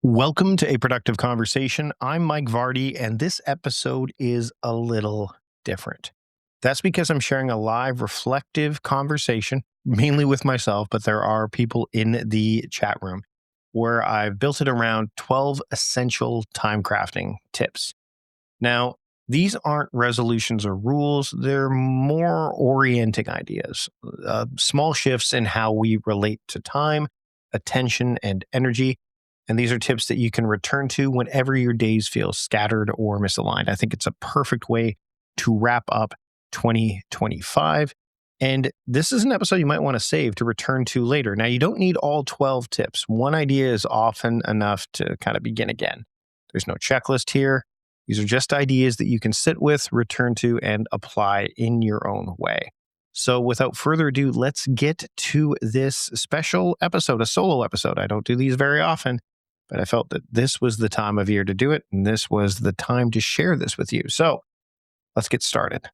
Welcome to A Productive Conversation. I'm Mike Vardy, and this episode is a little different. That's because I'm sharing a live, reflective conversation, mainly with myself, but there are people in the chat room where I've built it around 12 essential time crafting tips. Now, these aren't resolutions or rules, they're more orienting ideas, small shifts in how we relate to time, attention, and energy. And these are tips that you can return to whenever your days feel scattered or misaligned. I think it's a perfect way to wrap up 2025. And this is an episode you might want to save to return to later. Now, you don't need all 12 tips. One idea is often enough to kind of begin again. There's no checklist here. These are just ideas that you can sit with, return to, and apply in your own way. So without further ado, let's get to this special episode, a solo episode. I don't do these very often, but I felt that this was the time of year to do it, and this was the time to share this with you. So let's get started.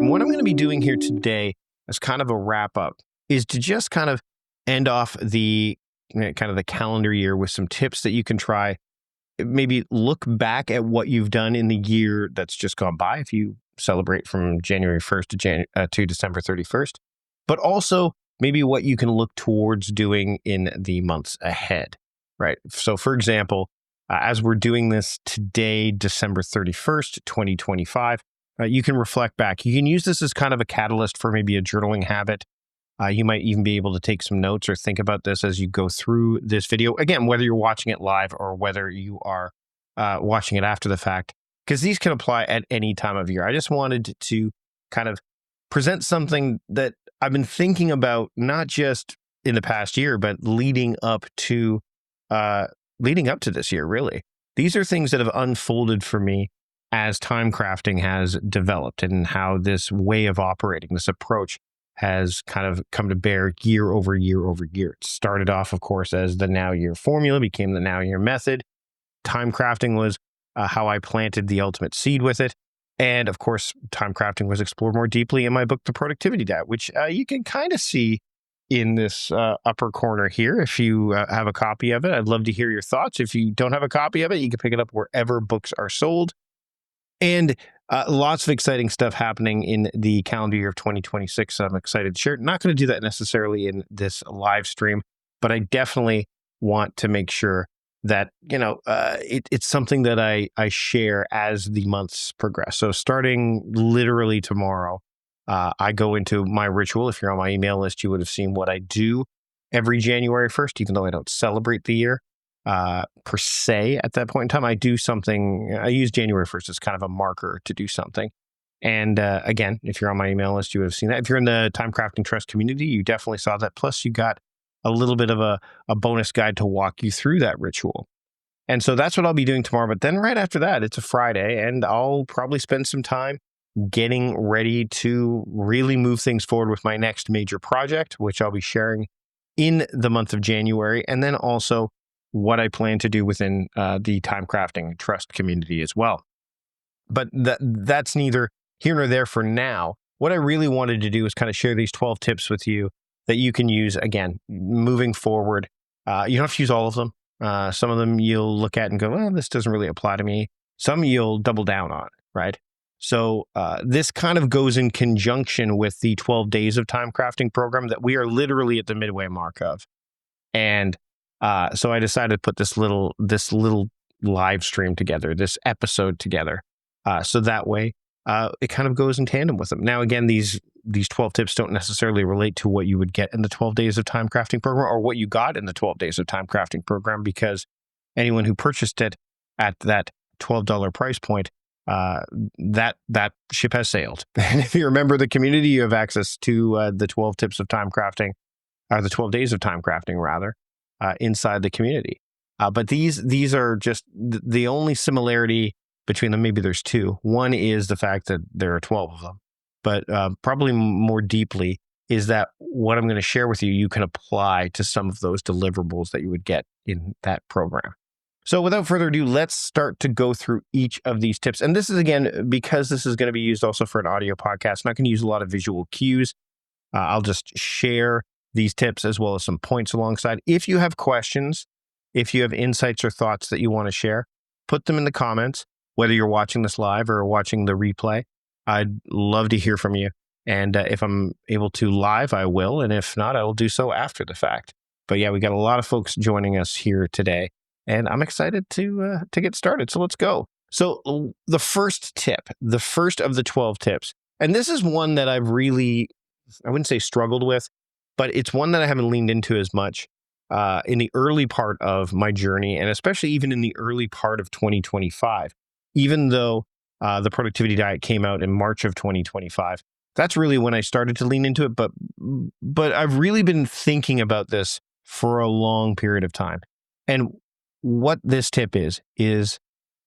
What I'm going to be doing here today as kind of a wrap up is to just kind of end off the kind of the calendar year with some tips that you can try. Maybe look back at what you've done in the year that's just gone by if you celebrate from January 1st to December 31st, but also maybe what you can look towards doing in the months ahead, right? So for example, as we're doing this today, December 31st, 2025, you can reflect back. You can use this as kind of a catalyst for maybe a journaling habit. You might even be able to take some notes or think about this as you go through this video. Again, whether you're watching it live or whether you are watching it after the fact, because these can apply at any time of year. I just wanted to kind of present something that I've been thinking about, not just in the past year, but leading up to this year, really. These are things that have unfolded for me as time crafting has developed and how this way of operating, this approach, has kind of come to bear year over year over year. It started off, of course, as the Now Year formula, became the Now Year method. Time crafting was how I planted the ultimate seed with it. And of course, time crafting was explored more deeply in my book, The Productivity Diet, which you can kind of see in this upper corner here. If you have a copy of it, I'd love to hear your thoughts. If you don't have a copy of it, you can pick it up wherever books are sold. And lots of exciting stuff happening in the calendar year of 2026. So I'm excited to share. Not going to do that necessarily in this live stream, but I definitely want to make sure that, it's something that I share as the months progress. So starting literally tomorrow, I go into my ritual. If you're on my email list, you would have seen what I do every January 1st, even though I don't celebrate the year per se at that point in time. I do something. I use January 1st as kind of a marker to do something. And again, if you're on my email list, you would have seen that. If you're in the Time Crafting Trust community, you definitely saw that. Plus, you got a little bit of a bonus guide to walk you through that ritual. And so that's what I'll be doing tomorrow. But then right after that, it's a Friday, and I'll probably spend some time getting ready to really move things forward with my next major project, which I'll be sharing in the month of January. And then also what I plan to do within the Time Crafting Trust community as well. But that's neither here nor there for now. What I really wanted to do is kind of share these 12 tips with you that you can use, again, moving forward. You don't have to use all of them. Some of them you'll look at and go, well, this doesn't really apply to me. Some you'll double down on, right? So this kind of goes in conjunction with the 12 Days of Time Crafting program that we are literally at the midway mark of. And so I decided to put this little live stream together, this episode together. So that way it kind of goes in tandem with them. Now, again, these 12 tips don't necessarily relate to what you would get in the 12 Days of Time Crafting program or what you got in the 12 Days of Time Crafting program, because anyone who purchased it at that $12 price point, that ship has sailed. And if you remember the community, you have access to the 12 tips of time crafting, or the 12 Days of Time Crafting, rather, inside the community. But these are just the only similarity between them. Maybe there's two. One is the fact that there are 12 of them, but probably more deeply is that what I'm going to share with you, you can apply to some of those deliverables that you would get in that program. So without further ado, let's start to go through each of these tips. And this is, again, because this is going to be used also for an audio podcast, I'm not going to use a lot of visual cues. I'll just share these tips as well as some points alongside. If you have questions, if you have insights or thoughts that you want to share, put them in the comments, whether you're watching this live or watching the replay. I'd love to hear from you. And if I'm able to live, I will. And if not, I will do so after the fact. But yeah, we got a lot of folks joining us here today, and I'm excited to get started. So let's go. So the first tip, the first of the 12 tips, and this is one that I've really, I wouldn't say struggled with, but it's one that I haven't leaned into as much in the early part of my journey, and especially even in the early part of 2025, even though the productivity diet came out in March of 2025. That's really when I started to lean into it. But I've really been thinking about this for a long period of time. And what this tip is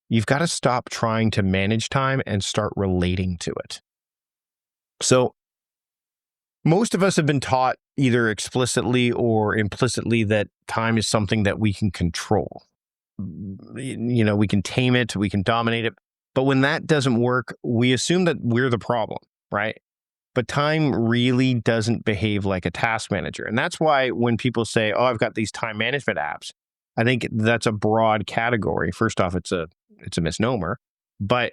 you've got to stop trying to manage time and start relating to it. So most of us have been taught either explicitly or implicitly that time is something that we can control. You know, we can tame it, we can dominate it. But when that doesn't work, we assume that we're the problem, right? But time really doesn't behave like a task manager. And that's why when people say, oh, I've got these time management apps, I think that's a broad category. First off, it's a misnomer. But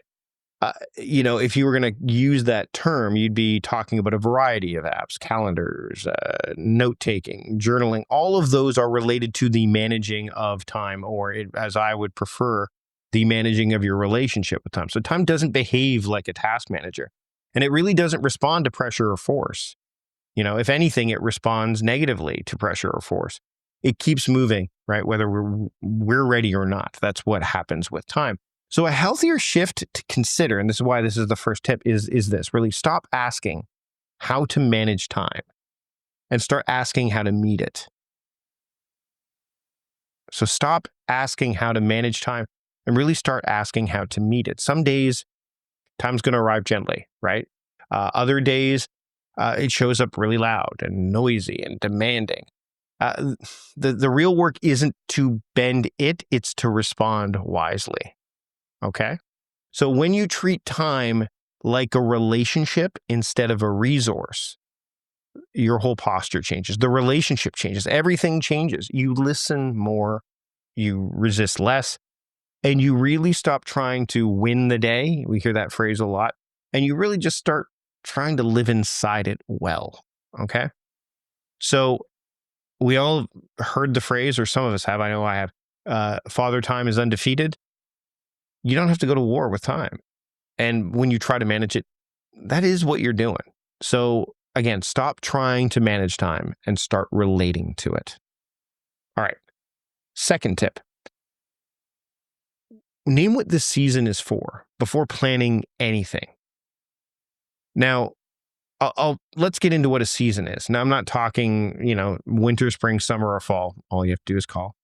if you were going to use that term, you'd be talking about a variety of apps, calendars, note-taking, journaling. All of those are related to the managing of time, or as I would prefer, the managing of your relationship with time. So time doesn't behave like a task manager, and it really doesn't respond to pressure or force. If anything, it responds negatively to pressure or force. It keeps moving, right? Whether we're ready or not. That's what happens with time. So a healthier shift to consider, and this is why this is the first tip, is this: really stop asking how to manage time and start asking how to meet it. So stop asking how to manage time and really start asking how to meet it. Some days, time's going to arrive gently, right? Other days, it shows up really loud and noisy and demanding. The real work isn't to bend it, it's to respond wisely. Okay? So when you treat time like a relationship instead of a resource, your whole posture changes. The relationship changes. Everything changes. You listen more, you resist less, and you really stop trying to win the day. We hear that phrase a lot. And you really just start trying to live inside it well. Okay? So we all heard the phrase, or some of us have, I know I have, Father Time is undefeated. You don't have to go to war with time. And when you try to manage it, that is what you're doing. So again, stop trying to manage time and start relating to it. All right. Second tip. Name what this season is for before planning anything. Now, let's get into what a season is. Now, I'm not talking, winter, spring, summer, or fall. All you have to do is call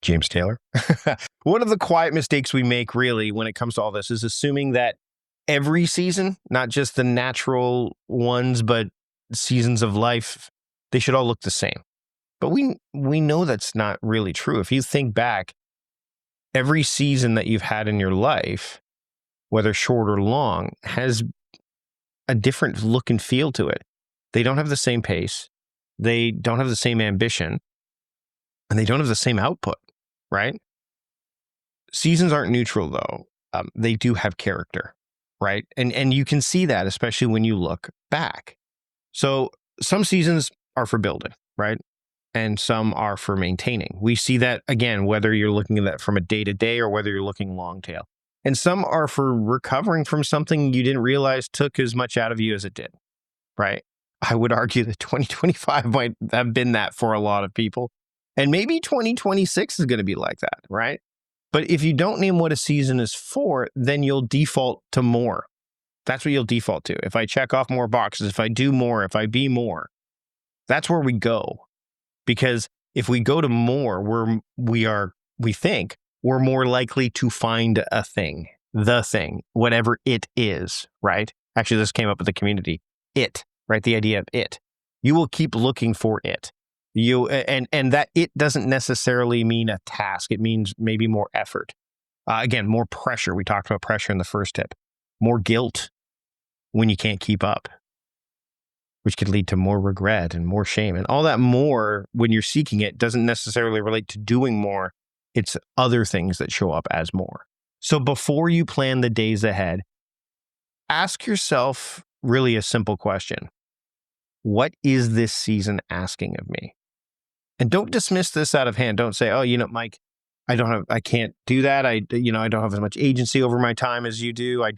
James Taylor. One of the quiet mistakes we make really when it comes to all this is assuming that every season, not just the natural ones, but seasons of life, they should all look the same. But we know that's not really true. If you think back, every season that you've had in your life, whether short or long, has a different look and feel to it. They don't have the same pace. They don't have the same ambition. And they don't have the same output, right? Seasons aren't neutral, though. They do have character, right? And you can see that, especially when you look back. So some seasons are for building, right? And some are for maintaining. We see that, again, whether you're looking at that from a day-to-day or whether you're looking long tail. And some are for recovering from something you didn't realize took as much out of you as it did, right? I would argue that 2025 might have been that for a lot of people. And maybe 2026 is going to be like that, right? But if you don't name what a season is for, then you'll default to more. That's what you'll default to. If I check off more boxes, if I do more, if I be more, that's where we go. Because if we go to more, we think we're more likely to find a thing, the thing, whatever it is, right? Actually, this came up with the community. It, right? The idea of it. You will keep looking for it. And that it doesn't necessarily mean a task. It means maybe more effort. Again, more pressure. We talked about pressure in the first tip. More guilt when you can't keep up, which could lead to more regret and more shame. And all that more, when you're seeking it, doesn't necessarily relate to doing more. It's other things that show up as more. So before you plan the days ahead, ask yourself really a simple question. What is this season asking of me? And don't dismiss this out of hand. Don't say, oh, Mike, I can't do that. I don't have as much agency over my time as you do. I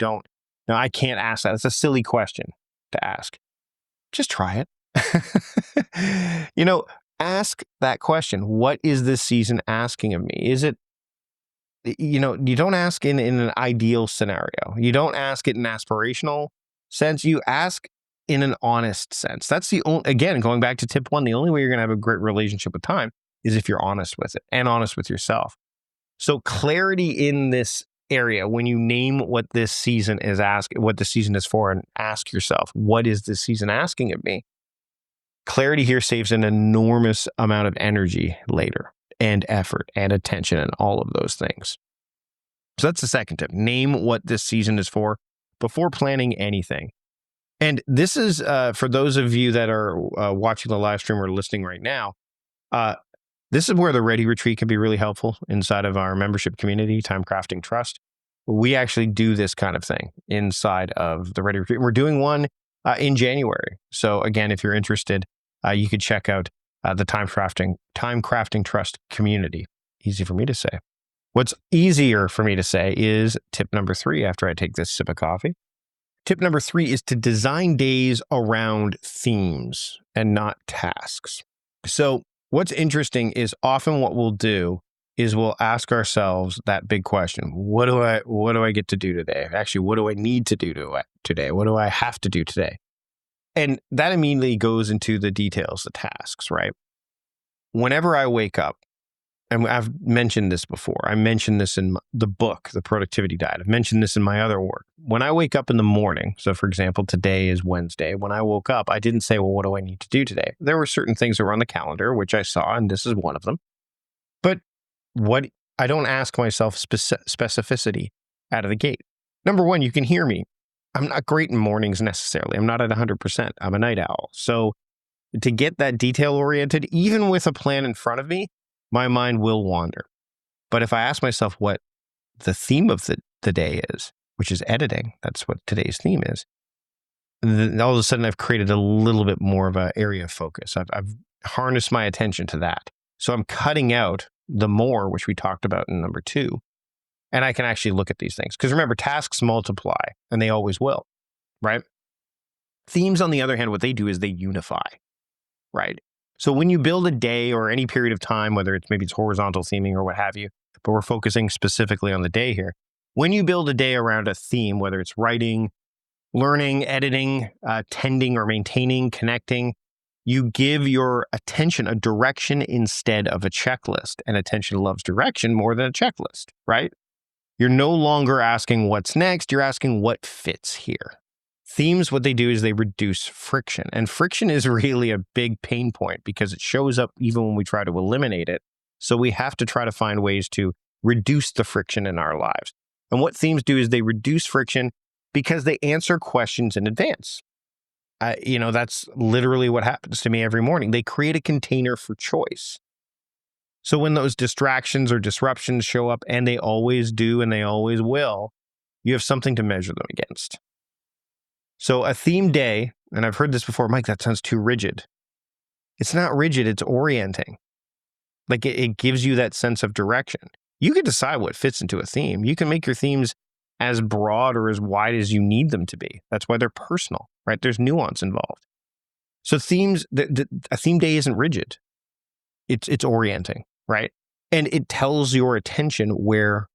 can't ask that. It's a silly question to ask. Just try it. Ask that question. What is this season asking of me? Is it, you don't ask in an ideal scenario. You don't ask it in an aspirational sense. You ask in an honest sense. That's again, going back to tip 1, the only way you're going to have a great relationship with time is if you're honest with it and honest with yourself. So clarity in this area, when you name what this season is what the season is for, and ask yourself, what is this season asking of me? Clarity here saves an enormous amount of energy later, and effort and attention and all of those things. So that's the second tip. Name what this season is for before planning anything. And this is for those of you that are watching the live stream or listening right now, this is where the Ready Retreat can be really helpful inside of our membership community, TimeCrafting Trust. We actually do this kind of thing inside of the Ready Retreat. We're doing one in January. So again, if you're interested, you could check out the TimeCrafting Trust community. Easy for me to say. What's easier for me to say is tip number 3 after I take this sip of coffee. Tip number 3 is to design days around themes and not tasks. So what's interesting is often what we'll do is we'll ask ourselves that big question. What do I get to do today? Actually, what do I need to do today? What do I have to do today? And that immediately goes into the details, the tasks, right? Whenever I wake up, and I've mentioned this before. I mentioned this in the book, The Productivity Diet. I've mentioned this in my other work. When I wake up in the morning, so for example, today is Wednesday. When I woke up, I didn't say, well, what do I need to do today? There were certain things that were on the calendar, which I saw, and this is one of them. But I don't ask myself specificity out of the gate. Number one, you can hear me. I'm not great in mornings necessarily. I'm not at 100%. I'm a night owl. So to get that detail oriented, even with a plan in front of me, my mind will wander. But if I ask myself what the theme of the day is, which is editing, that's what today's theme is, then all of a sudden I've created a little bit more of an area of focus. I've harnessed my attention to that. So I'm cutting out the more, which we talked about in number 2, and I can actually look at these things. Because remember, tasks multiply, and they always will, right? Themes, on the other hand, what they do is they unify, right? So when you build a day or any period of time, whether maybe it's horizontal theming or what have you, but we're focusing specifically on the day here. When you build a day around a theme, whether it's writing, learning, editing, tending or maintaining, connecting, you give your attention a direction instead of a checklist. And attention loves direction more than a checklist, right? You're no longer asking what's next. You're asking what fits here. Themes, what they do is they reduce friction. And friction is really a big pain point because it shows up even when we try to eliminate it. So we have to try to find ways to reduce the friction in our lives. And what themes do is they reduce friction because they answer questions in advance. That's literally what happens to me every morning. They create a container for choice. So when those distractions or disruptions show up, and they always do and they always will, you have something to measure them against. So a theme day, and I've heard this before, Mike, that sounds too rigid. It's not rigid, it's orienting. Like it gives you that sense of direction. You can decide what fits into a theme. You can make your themes as broad or as wide as you need them to be. That's why they're personal, right? There's nuance involved. So themes, a theme day isn't rigid. It's orienting, right? And it tells your attention where,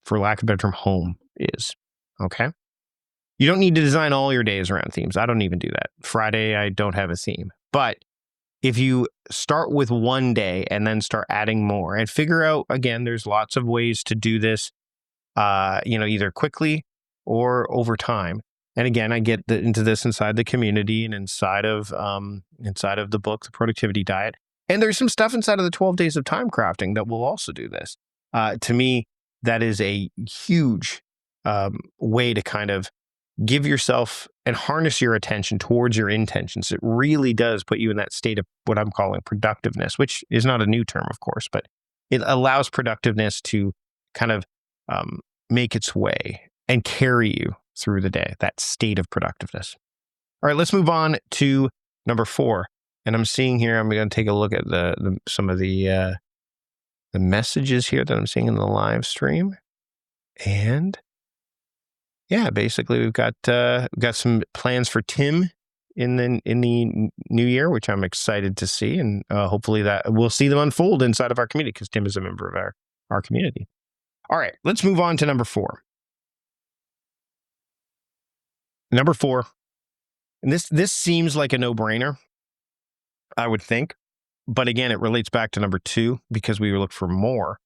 for lack of a better term, home is, okay? You don't need to design all your days around themes. I don't even do that. Friday, I don't have a theme. But if you start with one day and then start adding more and figure out, again, there's lots of ways to do this, either quickly or over time. And again, I get into this inside the community and inside of the book, The Productivity Diet. And there's some stuff inside of the 12 days of time crafting that will also do this. To me, that is a huge way to kind of give yourself and harness your attention towards your intentions. It really does put you in that state of what I'm calling productiveness, which is not a new term, of course, but it allows productiveness to kind of make its way and carry you through the day, that state of productiveness. All right, let's move on to number 4. And I'm seeing here, I'm going to take a look at some of the messages here that I'm seeing in the live stream. And yeah, basically we've got some plans for Tim in the new year, which I'm excited to see, and hopefully that we'll see them unfold inside of our community because Tim is a member of our community. All right, let's move on to number 4. Number 4, and this seems like a no-brainer, I would think, but again, it relates back to number 2 because we look for more,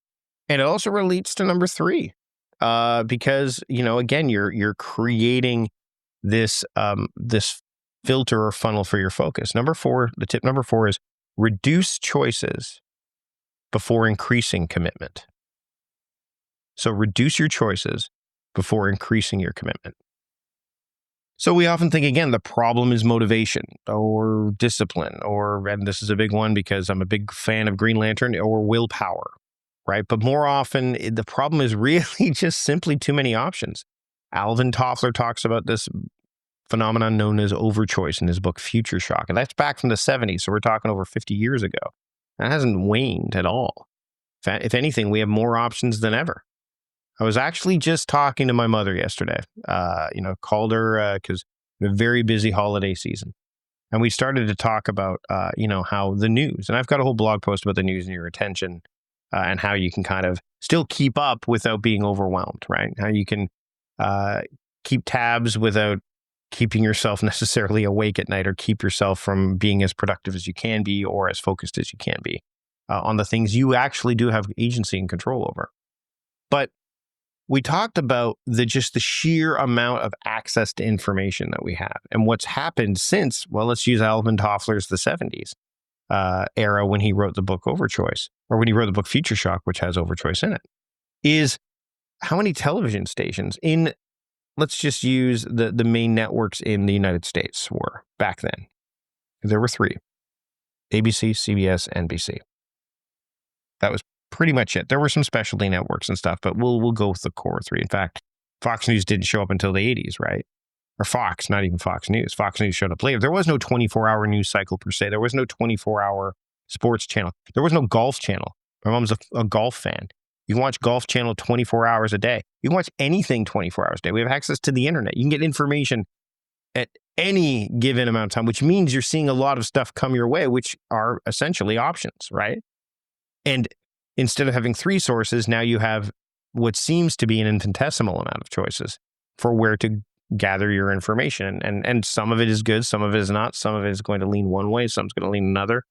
and it also relates to number 3 because again, you're creating this filter or funnel for your focus. The tip number 4 is reduce choices before increasing commitment. So reduce your choices before increasing your commitment. So we often think, again, the problem is motivation or discipline, and this is a big one because I'm a big fan of Green Lantern, or willpower, right? But more often, the problem is really just simply too many options. Alvin Toffler talks about this phenomenon known as overchoice in his book Future Shock, and that's back from the 70s, so we're talking over 50 years ago. That hasn't waned at all. If anything, we have more options than ever. I was actually just talking to my mother yesterday, called her because a very busy holiday season. And we started to talk about, how the news, and I've got a whole blog post about the news and your attention and how you can kind of still keep up without being overwhelmed, right? How you can keep tabs without keeping yourself necessarily awake at night, or keep yourself from being as productive as you can be or as focused as you can be on the things you actually do have agency and control over. But we talked about the sheer amount of access to information that we have, and what's happened since, well, let's use Alvin Toffler's the 70s era when he wrote the book Overchoice, or when he wrote the book Future Shock, which has Overchoice in it, is how many television stations in, let's just use the main networks in the United States were back then. There were 3, ABC, CBS, NBC. That was pretty much it. There were some specialty networks and stuff, but we'll go with the core 3. In fact, Fox News didn't show up until the 80s, right? Or Fox, not even Fox News. Fox News showed up later. There was no 24-hour news cycle per se. There was no 24-hour sports channel. There was no golf channel. My mom's a golf fan. You can watch Golf Channel 24 hours a day. You can watch anything 24 hours a day. We have access to the internet. You can get information at any given amount of time, which means you're seeing a lot of stuff come your way, which are essentially options, right? And instead of having 3 sources, now you have what seems to be an infinitesimal amount of choices for where to gather your information. And some of it is good, some of it is not. Some of it is going to lean one way, some's going to lean another.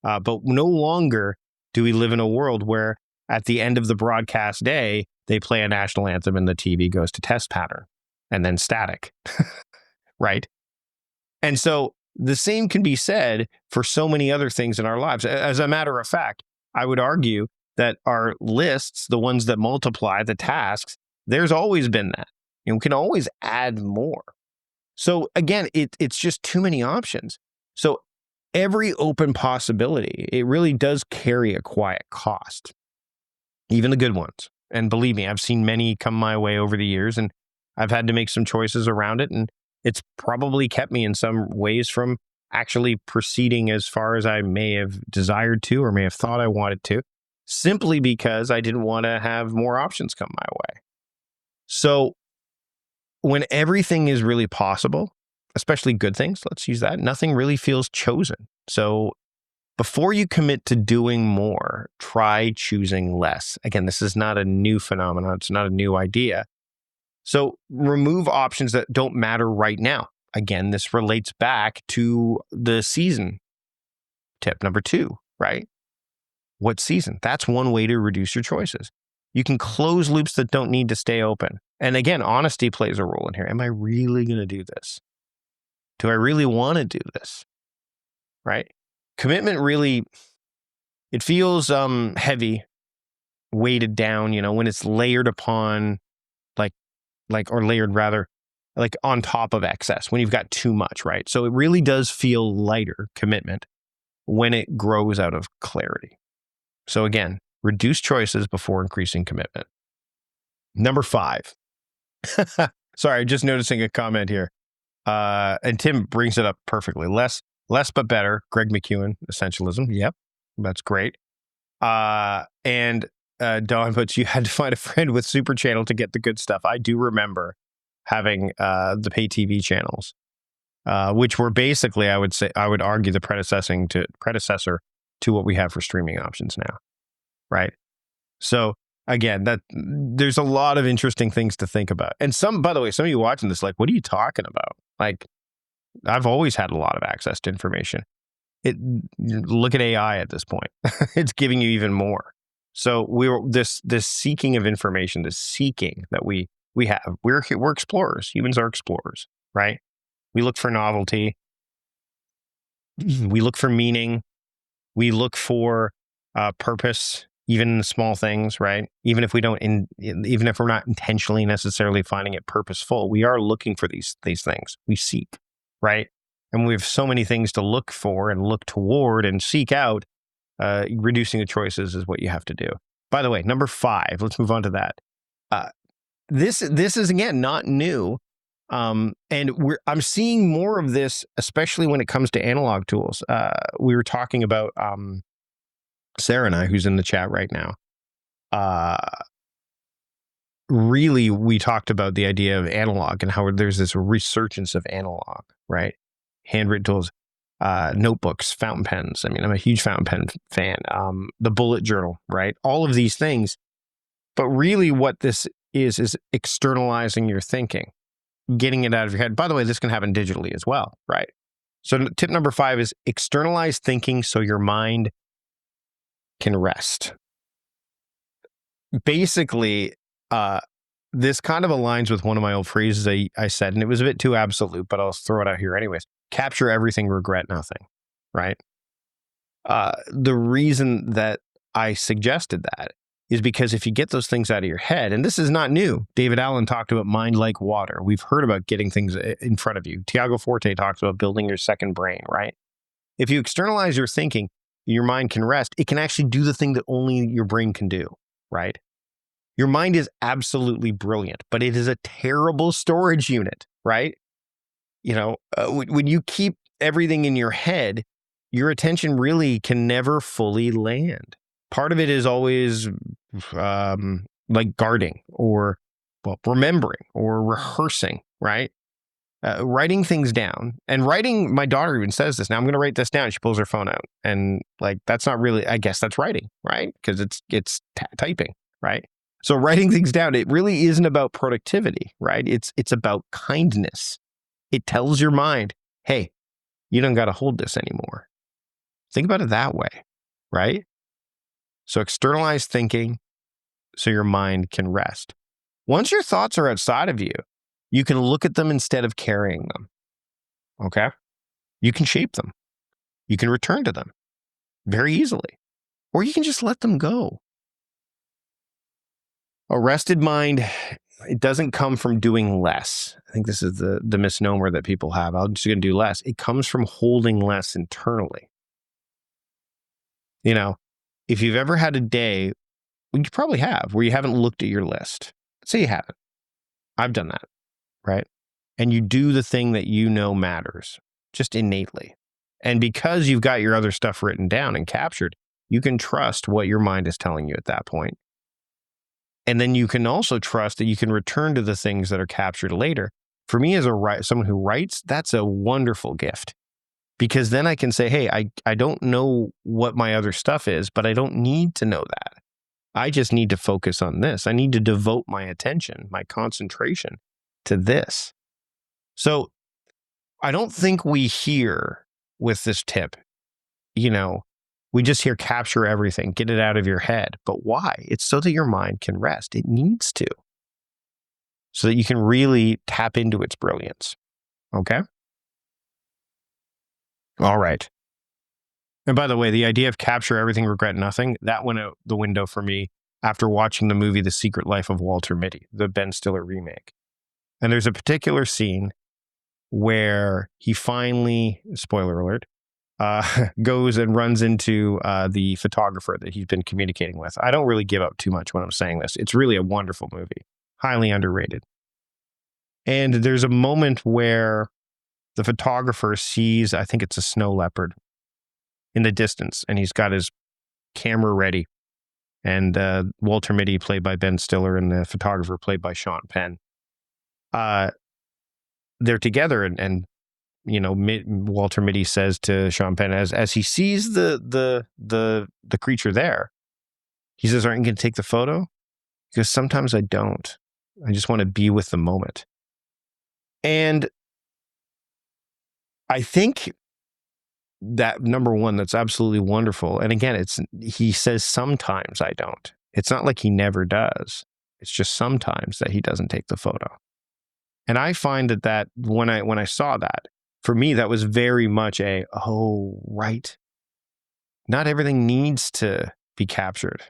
But no longer do we live in a world where at the end of the broadcast day, they play a national anthem and the TV goes to test pattern and then static, right? And so the same can be said for so many other things in our lives. As a matter of fact, I would argue that our lists, the ones that multiply the tasks, there's always been that. And we can always add more. So again, it's just too many options. So every open possibility, it really does carry a quiet cost, even the good ones. And believe me, I've seen many come my way over the years, and I've had to make some choices around it. And it's probably kept me in some ways from actually proceeding as far as I may have desired to, or may have thought I wanted to, simply because I didn't want to have more options come my way. So when everything is really possible, especially good things, let's use that, nothing really feels chosen. So before you commit to doing more, try choosing less. Again, this is not a new phenomenon. It's not a new idea. So remove options that don't matter right now. Again, this relates back to the season tip number 2, right? What season? That's one way to reduce your choices. You can close loops that don't need to stay open. And again, honesty plays a role in here. Am I really going to do this? Do I really want to do this? Right? Commitment really, It feels heavy, weighted down, when it's layered upon or layered rather, like on top of excess, when you've got too much, right? So it really does feel lighter commitment when it grows out of clarity. So again, reduce choices before increasing commitment. Number 5. Sorry, just noticing a comment here. And Tim brings it up perfectly. Less but better. Greg McEwen, essentialism. Yep, that's great. And Don puts, you had to find a friend with Super Channel to get the good stuff. I do remember having the pay TV channels, which were basically, I would argue, the predecessor to what we have for streaming options now, right? So again, that there's a lot of interesting things to think about. And by the way, some of you watching this, like, what are you talking about? Like, I've always had a lot of access to information. Look at AI at this point. It's giving you even more. So this seeking of information, this seeking that we have. We're explorers. Humans are explorers, right? We look for novelty. We look for meaning. We look for purpose, even in the small things, right? Even if we're not intentionally necessarily finding it purposeful, we are looking for these things. We seek, right? And we have so many things to look for and look toward and seek out. Reducing the choices is what you have to do. By the way, number 5, let's move on to that. This is, again, not new. And I'm seeing more of this, especially when it comes to analog tools. We were talking about Sarah and I, who's in the chat right now. Really, we talked about the idea of analog and how there's this resurgence of analog, right? Handwritten tools, notebooks, fountain pens. I mean, I'm a huge fountain pen fan. The bullet journal, right? All of these things. But really what this is externalizing your thinking, getting it out of your head. By the way, this can happen digitally as well, right? So tip number 5 is externalize thinking so your mind can rest. Basically, this kind of aligns with one of my old phrases I said, and it was a bit too absolute, but I'll throw it out here anyways. Capture everything, regret nothing, right? The reason that I suggested that is because if you get those things out of your head, and this is not new. David Allen talked about mind like water. We've heard about getting things in front of you. Tiago Forte talks about building your second brain, right? If you externalize your thinking, your mind can rest. It can actually do the thing that only your brain can do, right? Your mind is absolutely brilliant, but it is a terrible storage unit, right? When you keep everything in your head, your attention really can never fully land. Part of it is always like guarding or remembering or rehearsing, right? Writing things down and writing. My daughter even says this. Now I'm going to write this down. She pulls her phone out, and like that's not really. I guess that's writing, right? Because it's typing, right? So writing things down, it really isn't about productivity, right? It's about kindness. It tells your mind, hey, you don't got to hold this anymore. Think about it that way, right? So externalize thinking so your mind can rest. Once your thoughts are outside of you, you can look at them instead of carrying them, okay? You can shape them. You can return to them very easily, or you can just let them go. A rested mind, it doesn't come from doing less. I think this is the misnomer that people have. I'm just going to do less. It comes from holding less internally. If you've ever had a day, you probably have, where you haven't looked at your list. Let's say you haven't. I've done that, right? And you do the thing that you know matters, just innately. And because you've got your other stuff written down and captured, you can trust what your mind is telling you at that point. And then you can also trust that you can return to the things that are captured later. For me, as someone who writes, that's a wonderful gift. Because then I can say, hey, I don't know what my other stuff is, but I don't need to know that. I just need to focus on this. I need to devote my attention, my concentration to this. So I don't think we hear with this tip, we just hear capture everything, get it out of your head. But why? It's so that your mind can rest. It needs to. So that you can really tap into its brilliance. Okay? All right. And by the way, the idea of capture everything, regret nothing, that went out the window for me after watching the movie The Secret Life of Walter Mitty, the Ben Stiller remake. And there's a particular scene where he finally, spoiler alert, goes and runs into the photographer that he's been communicating with. I don't really give up too much when I'm saying this. It's really a wonderful movie, highly underrated. And there's a moment where the photographer sees, I think it's a snow leopard in the distance, and he's got his camera ready. And Walter Mitty, played by Ben Stiller, and the photographer, played by Sean Penn, they're together, and Walter Mitty says to Sean Penn, as he sees the creature there, he says, "Aren't you going to take the photo?" Because sometimes I don't. I just want to be with the moment. And I think that, number one, that's absolutely wonderful. And again, he says sometimes I don't. It's not like he never does. It's just sometimes that he doesn't take the photo. And I find that when I saw that, for me, that was very much oh, right. Not everything needs to be captured.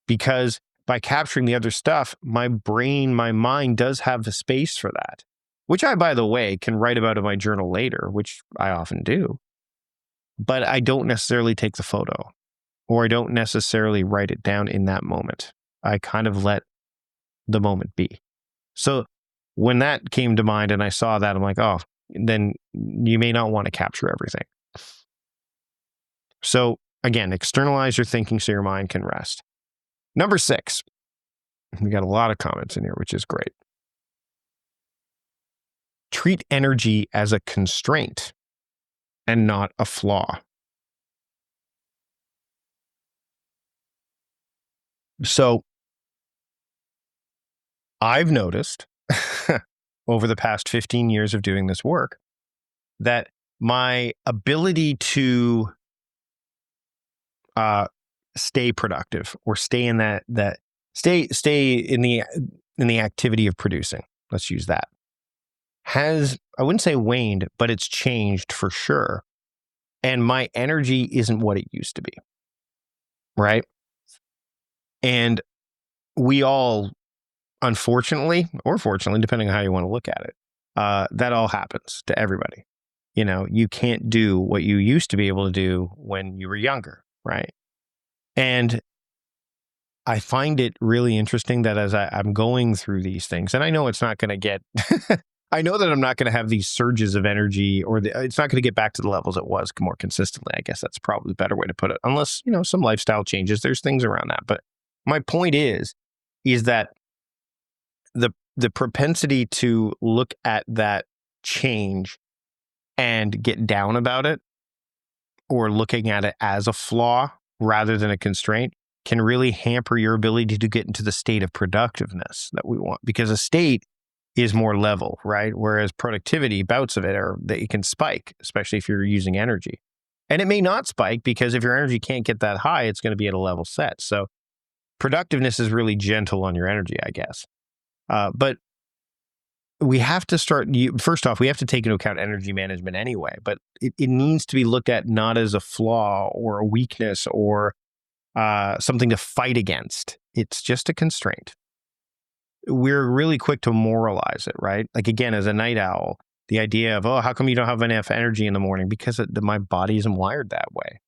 Because by capturing the other stuff, my brain, my mind does have the space for that. Which I, by the way, can write about in my journal later, which I often do. But I don't necessarily take the photo, or I don't necessarily write it down in that moment. I kind of let the moment be. So when that came to mind and I saw that, I'm like, oh, then you may not want to capture everything. So again, externalize your thinking so your mind can rest. Number 6, we got a lot of comments in here, which is great. Treat energy as a constraint and not a flaw. So I've noticed over the past 15 years of doing this work that my ability to stay productive, or stay in stay in the activity of producing, let's use that, has, I wouldn't say waned, but it's changed for sure. And my energy isn't what it used to be. Right? And we all, unfortunately, or fortunately, depending on how you want to look at it, that all happens to everybody. You can't do what you used to be able to do when you were younger, right? And I find it really interesting that as I'm going through these things, and I know it's not going to get, I know that I'm not going to have these surges of energy, or it's not going to get back to the levels it was more consistently. I guess that's probably a better way to put it, unless, some lifestyle changes. There's things around that. But my point is that the propensity to look at that change and get down about it, or looking at it as a flaw rather than a constraint, can really hamper your ability to get into the state of productiveness that we want. Because a state is more level, right? Whereas productivity, bouts of it, it can spike, especially if you're using energy. And it may not spike, because if your energy can't get that high, it's going to be at a level set. So productiveness is really gentle on your energy, I guess. But we have to first off, we have to take into account energy management anyway, but it needs to be looked at not as a flaw or a weakness or something to fight against. It's just a constraint. We're really quick to moralize it, right? Like, again, as a night owl, the idea of, oh, how come you don't have enough energy in the morning? Because my body isn't wired that way.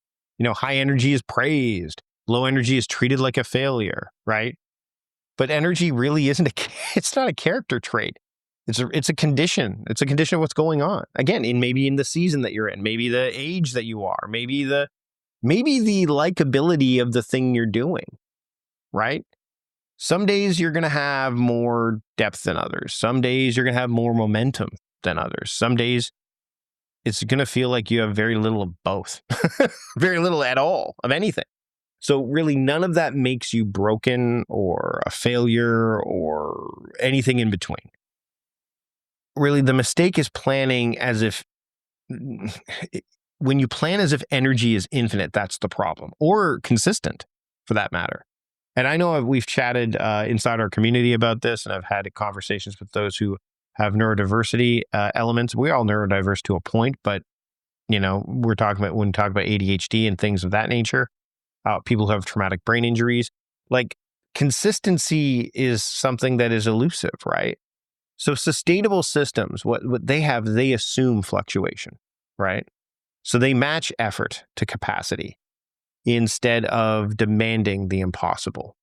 High energy is praised. Low energy is treated like a failure, right? But energy really isn't it's not a character trait. It's a condition. It's a condition of what's going on. Again, maybe in the season that you're in, maybe the age that you are, maybe the likability of the thing you're doing, right? Some days you're going to have more depth than others. Some days you're going to have more momentum than others. Some days it's going to feel like you have very little of both, very little at all of anything. So really, none of that makes you broken or a failure or anything in between. Really, the mistake is planning as if, when you plan as if energy is infinite, that's the problem, or consistent for that matter. And I know we've chatted inside our community about this, and I've had conversations with those who have neurodiversity elements. We're all neurodiverse to a point, but we're talking about when we talk about ADHD and things of that nature, people who have traumatic brain injuries, like consistency is something that is elusive, right? So sustainable systems, what they have, they assume fluctuation, right? So they match effort to capacity instead of demanding the impossible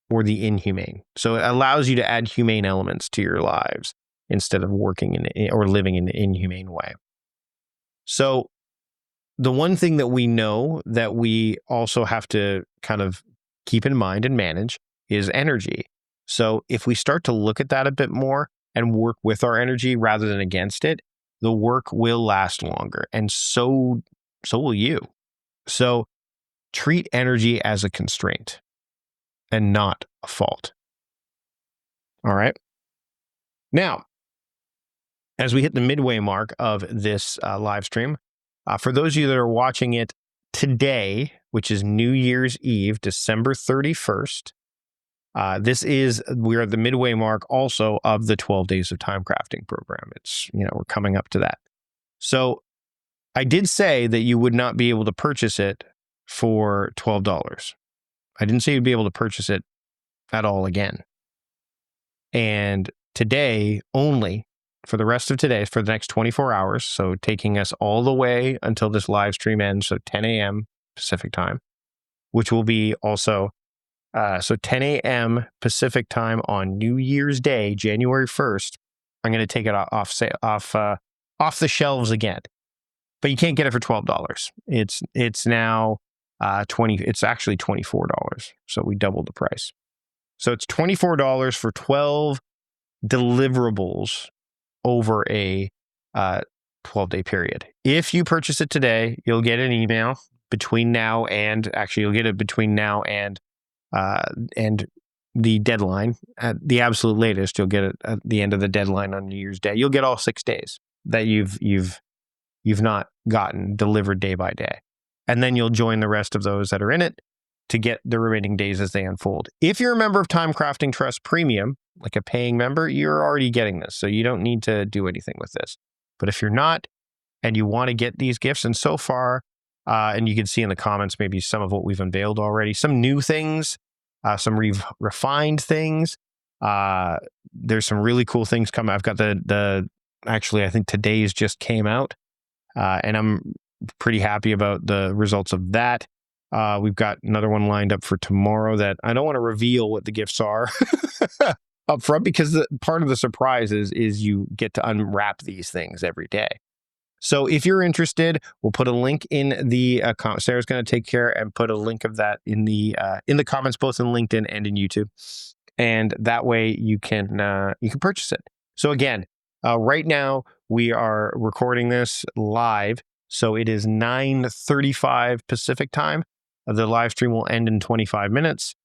or the inhumane. So it allows you to add humane elements to your lives instead of working in or living in an inhumane way. So the one thing that we know that we also have to kind of keep in mind and manage is energy. So if we start to look at that a bit more and work with our energy rather than against it, the work will last longer, and so will you. So treat energy as a constraint and not a fault. All right. Now, as we hit the midway mark of this live stream, for those of you that are watching it today, which is New Year's Eve, December 31st, we're at the midway mark also of the 12 Days of Time Crafting program. We're coming up to that. So I did say that you would not be able to purchase it for $12. I didn't say you'd be able to purchase it at all again. And today only, for the rest of today, for the next 24 hours, so taking us all the way until this live stream ends, so 10 a.m. Pacific time, which will be also, 10 a.m. Pacific time on New Year's Day, January 1st, I'm going to take it off the shelves again. But you can't get it for $12. It's now it's actually $24. So we doubled the price. So it's $24 for 12 deliverables over a 12-day period. If you purchase it today, you'll get an email between now and you'll get it between now and the deadline. At the absolute latest, you'll get it at the end of the deadline on New Year's Day. You'll get all 6 days that you've not gotten delivered day by day. And then you'll join the rest of those that are in it to get the remaining days as they unfold. If you're a member of TimeCrafting Trust Premium, like a paying member, you're already getting this. So you don't need to do anything with this. But if you're not, and you want to get these gifts, and so far, and you can see in the comments maybe some of what we've unveiled already, some new things, some refined things. There's some really cool things coming. I've got actually, I think today's just came out. And I'm pretty happy about the results of that. We've got another one lined up for tomorrow that I don't want to reveal what the gifts are up front, because part of the surprise is you get to unwrap these things every day. So if you're interested, we'll put a link in the comments. Sarah's going to take care and put a link of that in the comments, both in LinkedIn and in YouTube. And that way you can purchase it. So again, right now we are recording this live. So it is 9:35 Pacific time. The live stream will end in 25 minutes.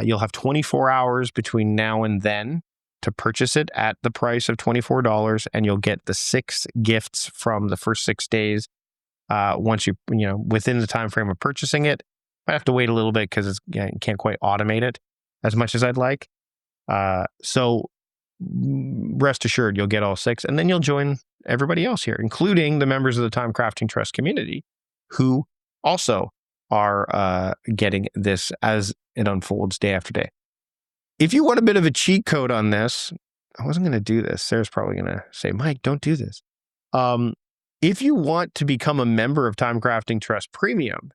You'll have 24 hours between now and then to purchase it at the price of $24, and you'll get the 6 gifts from the first 6 days. Once within the time frame of purchasing it, I have to wait a little bit because you can't quite automate it as much as I'd like. So rest assured, you'll get all 6, and then you'll join everybody else here, including the members of the TimeCrafting Trust community, who also are getting this as it unfolds day after day. If you want a bit of a cheat code on this, I wasn't going to do this. Sarah's probably going to say, Mike, don't do this. If you want to become a member of TimeCrafting Trust Premium,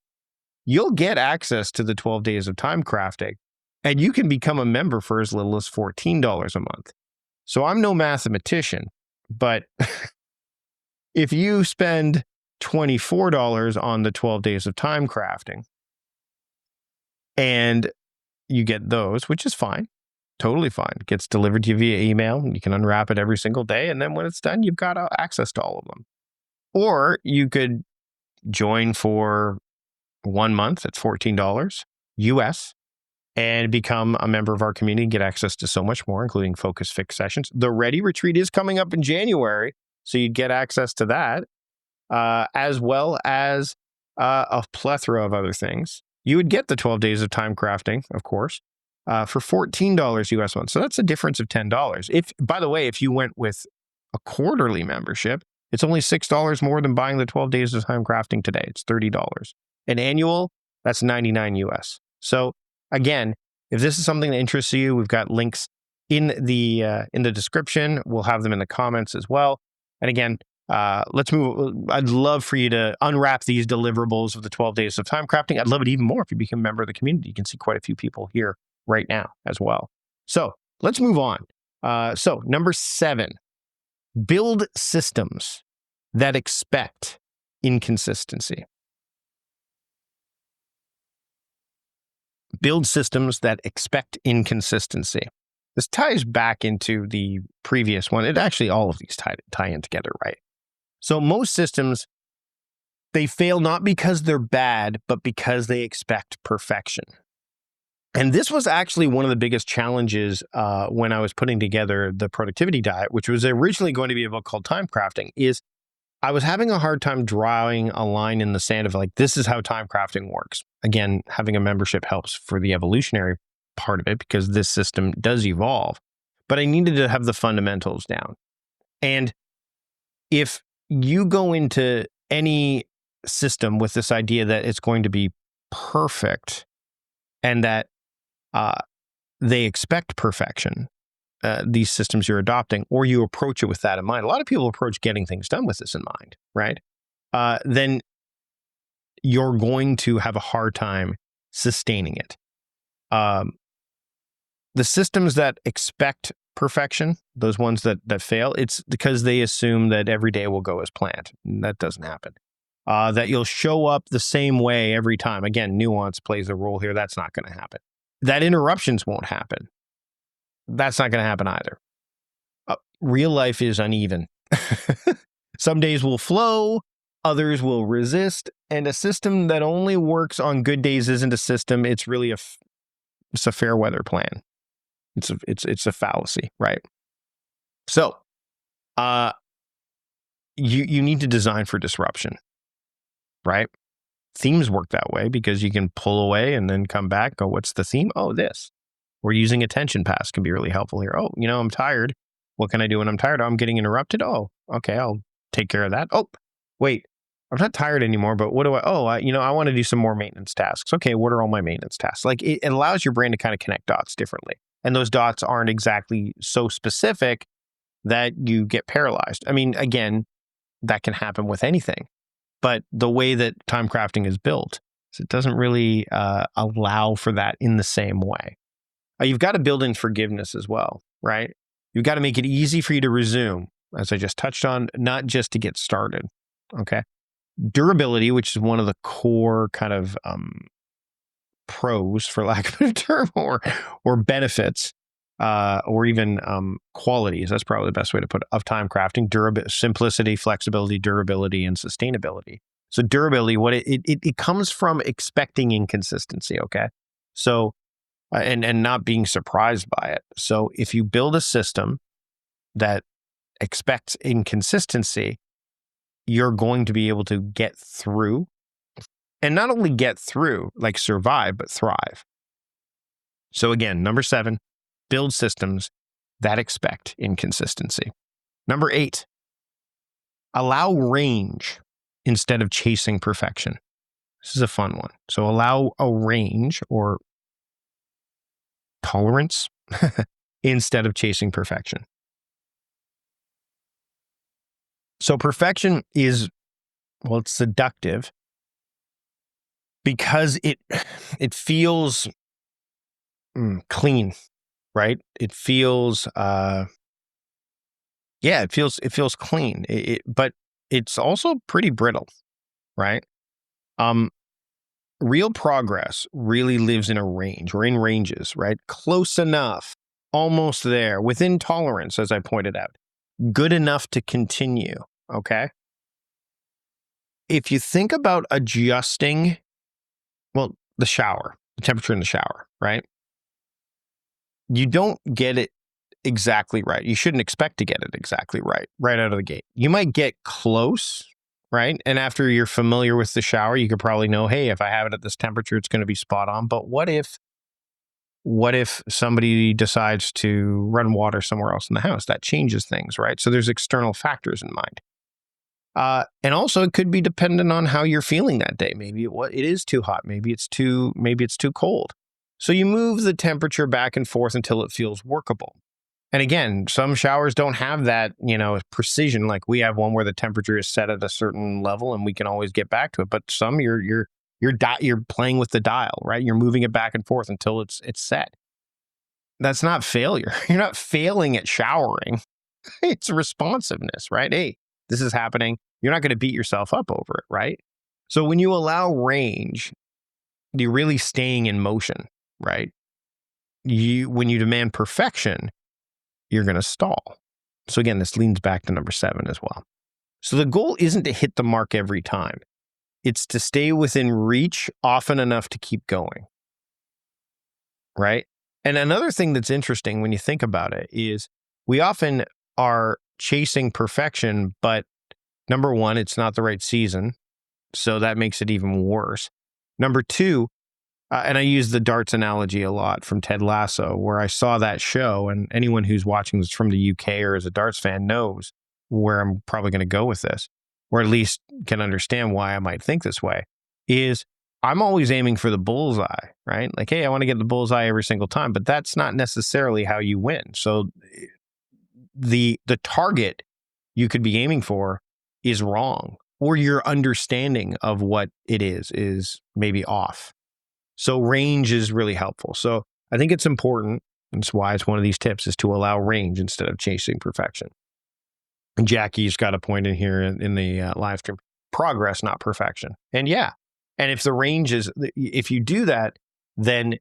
you'll get access to the 12 Days of Time Crafting, and you can become a member for as little as $14 a month. So I'm no mathematician, but if you spend $24 on the 12 Days of Time Crafting, and you get those, which is fine, totally fine. It gets delivered to you via email. You can unwrap it every single day, and then when it's done, you've got access to all of them. Or you could join for 1 month at $14 US and become a member of our community and get access to so much more, including Focus Fix sessions. The Ready Retreat is coming up in January, so you'd get access to that, as well as a plethora of other things. You would get the 12 Days of Time Crafting, of course, for $14 US month. So that's a difference of $10. By the way, if you went with a quarterly membership, It's only $6 more than buying the 12 days of time crafting today. It's $30. An annual, that's 99 US. So again, if this is something that interests you, we've got links in the description. We'll have them in the comments as well. And again, let's move. I'd love for you to unwrap these deliverables of the 12 days of time crafting. I'd love it even more if you become a member of the community. You can see quite a few people here right now as well. So let's move on. So number 7, build systems that expect inconsistency. Build systems that expect inconsistency. This ties back into the previous one. It actually, all of these tie in together, right? So most systems, they fail not because they're bad, but because they expect perfection. And this was actually one of the biggest challenges when I was putting together the productivity diet, which was originally going to be a book called TimeCrafting, is I was having a hard time drawing a line in the sand of like, this is how TimeCrafting works. Again, having a membership helps for the evolutionary part of it because this system does evolve. But I needed to have the fundamentals down. And if you go into any system with this idea that it's going to be perfect and that they expect perfection, these systems you're adopting, or you approach it with that in mind. A lot of people approach getting things done with this in mind, right? Then you're going to have a hard time sustaining it. The systems that expect perfection, those ones that fail, it's because they assume that every day will go as planned. And that doesn't happen. That you'll show up the same way every time. Again, nuance plays a role here. That's not going to happen. That interruptions won't happen. That's not going to happen either. Real life is uneven. Some days will flow, others will resist, and a system that only works on good days isn't a system. It's really it's a fair weather plan. It's a fallacy, right? So, you need to design for disruption, right? Themes work that way because you can pull away and then come back. Go, what's the theme? Oh, this. Or using attention pass can be really helpful here. Oh, I'm tired. What can I do when I'm tired? Oh, I'm getting interrupted. Oh, okay, I'll take care of that. Oh, wait, I'm not tired anymore, but what do I, I want to do some more maintenance tasks. Okay, what are all my maintenance tasks? Like it allows your brain to kind of connect dots differently. And those dots aren't exactly so specific that you get paralyzed. I mean, again, that can happen with anything. But the way that TimeCrafting is built, it doesn't really allow for that in the same way. You've got to build in forgiveness as well, right? You've got to make it easy for you to resume, as I just touched on, not just to get started, okay? Durability, which is one of the core kind of pros, for lack of a term, or benefits, or even qualities, that's probably the best way to put it, of TimeCrafting: simplicity, flexibility, durability, and sustainability. So durability, what it comes from expecting inconsistency, okay? So, and not being surprised by it. So if you build a system that expects inconsistency, you're going to be able to get through, and not only get through, like survive, but thrive. So again, number 7, build systems that expect inconsistency. Number 8, allow range instead of chasing perfection. This is a fun one. So allow a range or tolerance instead of chasing perfection. So perfection is, well, it's seductive because it feels clean, right? It feels, it feels clean. But it's also pretty brittle, right? Real progress really lives in a range or in ranges, right? Close enough, almost there, within tolerance, as I pointed out, good enough to continue, okay? If you think about adjusting, well, the temperature in the shower, right? You don't get it exactly right. You shouldn't expect to get it exactly right out of the gate. You might get close, right? And after you're familiar with the shower, you could probably know, hey, if I have it at this temperature, it's going to be spot on. But what if somebody decides to run water somewhere else in the house? That changes things, right? So there's external factors in mind. And also it could be dependent on how you're feeling that day. Maybe it is too hot. Maybe it's too cold. So you move the temperature back and forth until it feels workable. And again, some showers don't have that, precision. Like we have one where the temperature is set at a certain level and we can always get back to it. But some you're playing with the dial, right? You're moving it back and forth until it's set. That's not failure. You're not failing at showering. It's responsiveness, right? Hey, this is happening. You're not going to beat yourself up over it, right? So when you allow range, you're really staying in motion, right? When you demand perfection, you're going to stall. So again, this leans back to number 7 as well. So the goal isn't to hit the mark every time. It's to stay within reach often enough to keep going, right? And another thing that's interesting when you think about it is we often are chasing perfection, but number 1, it's not the right season. So that makes it even worse. Number 2, and I use the darts analogy a lot from Ted Lasso, where I saw that show, and anyone who's watching this from the UK or is a darts fan knows where I'm probably going to go with this, or at least can understand why I might think this way, is I'm always aiming for the bullseye, right? Like, hey, I want to get the bullseye every single time, but that's not necessarily how you win. So the target you could be aiming for is wrong, or your understanding of what it is maybe off. So range is really helpful. So I think it's important. That's why it's one of these tips is to allow range instead of chasing perfection. And Jackie's got a point in here in the live stream, progress, not perfection. And yeah. And if the range is, if you do that, then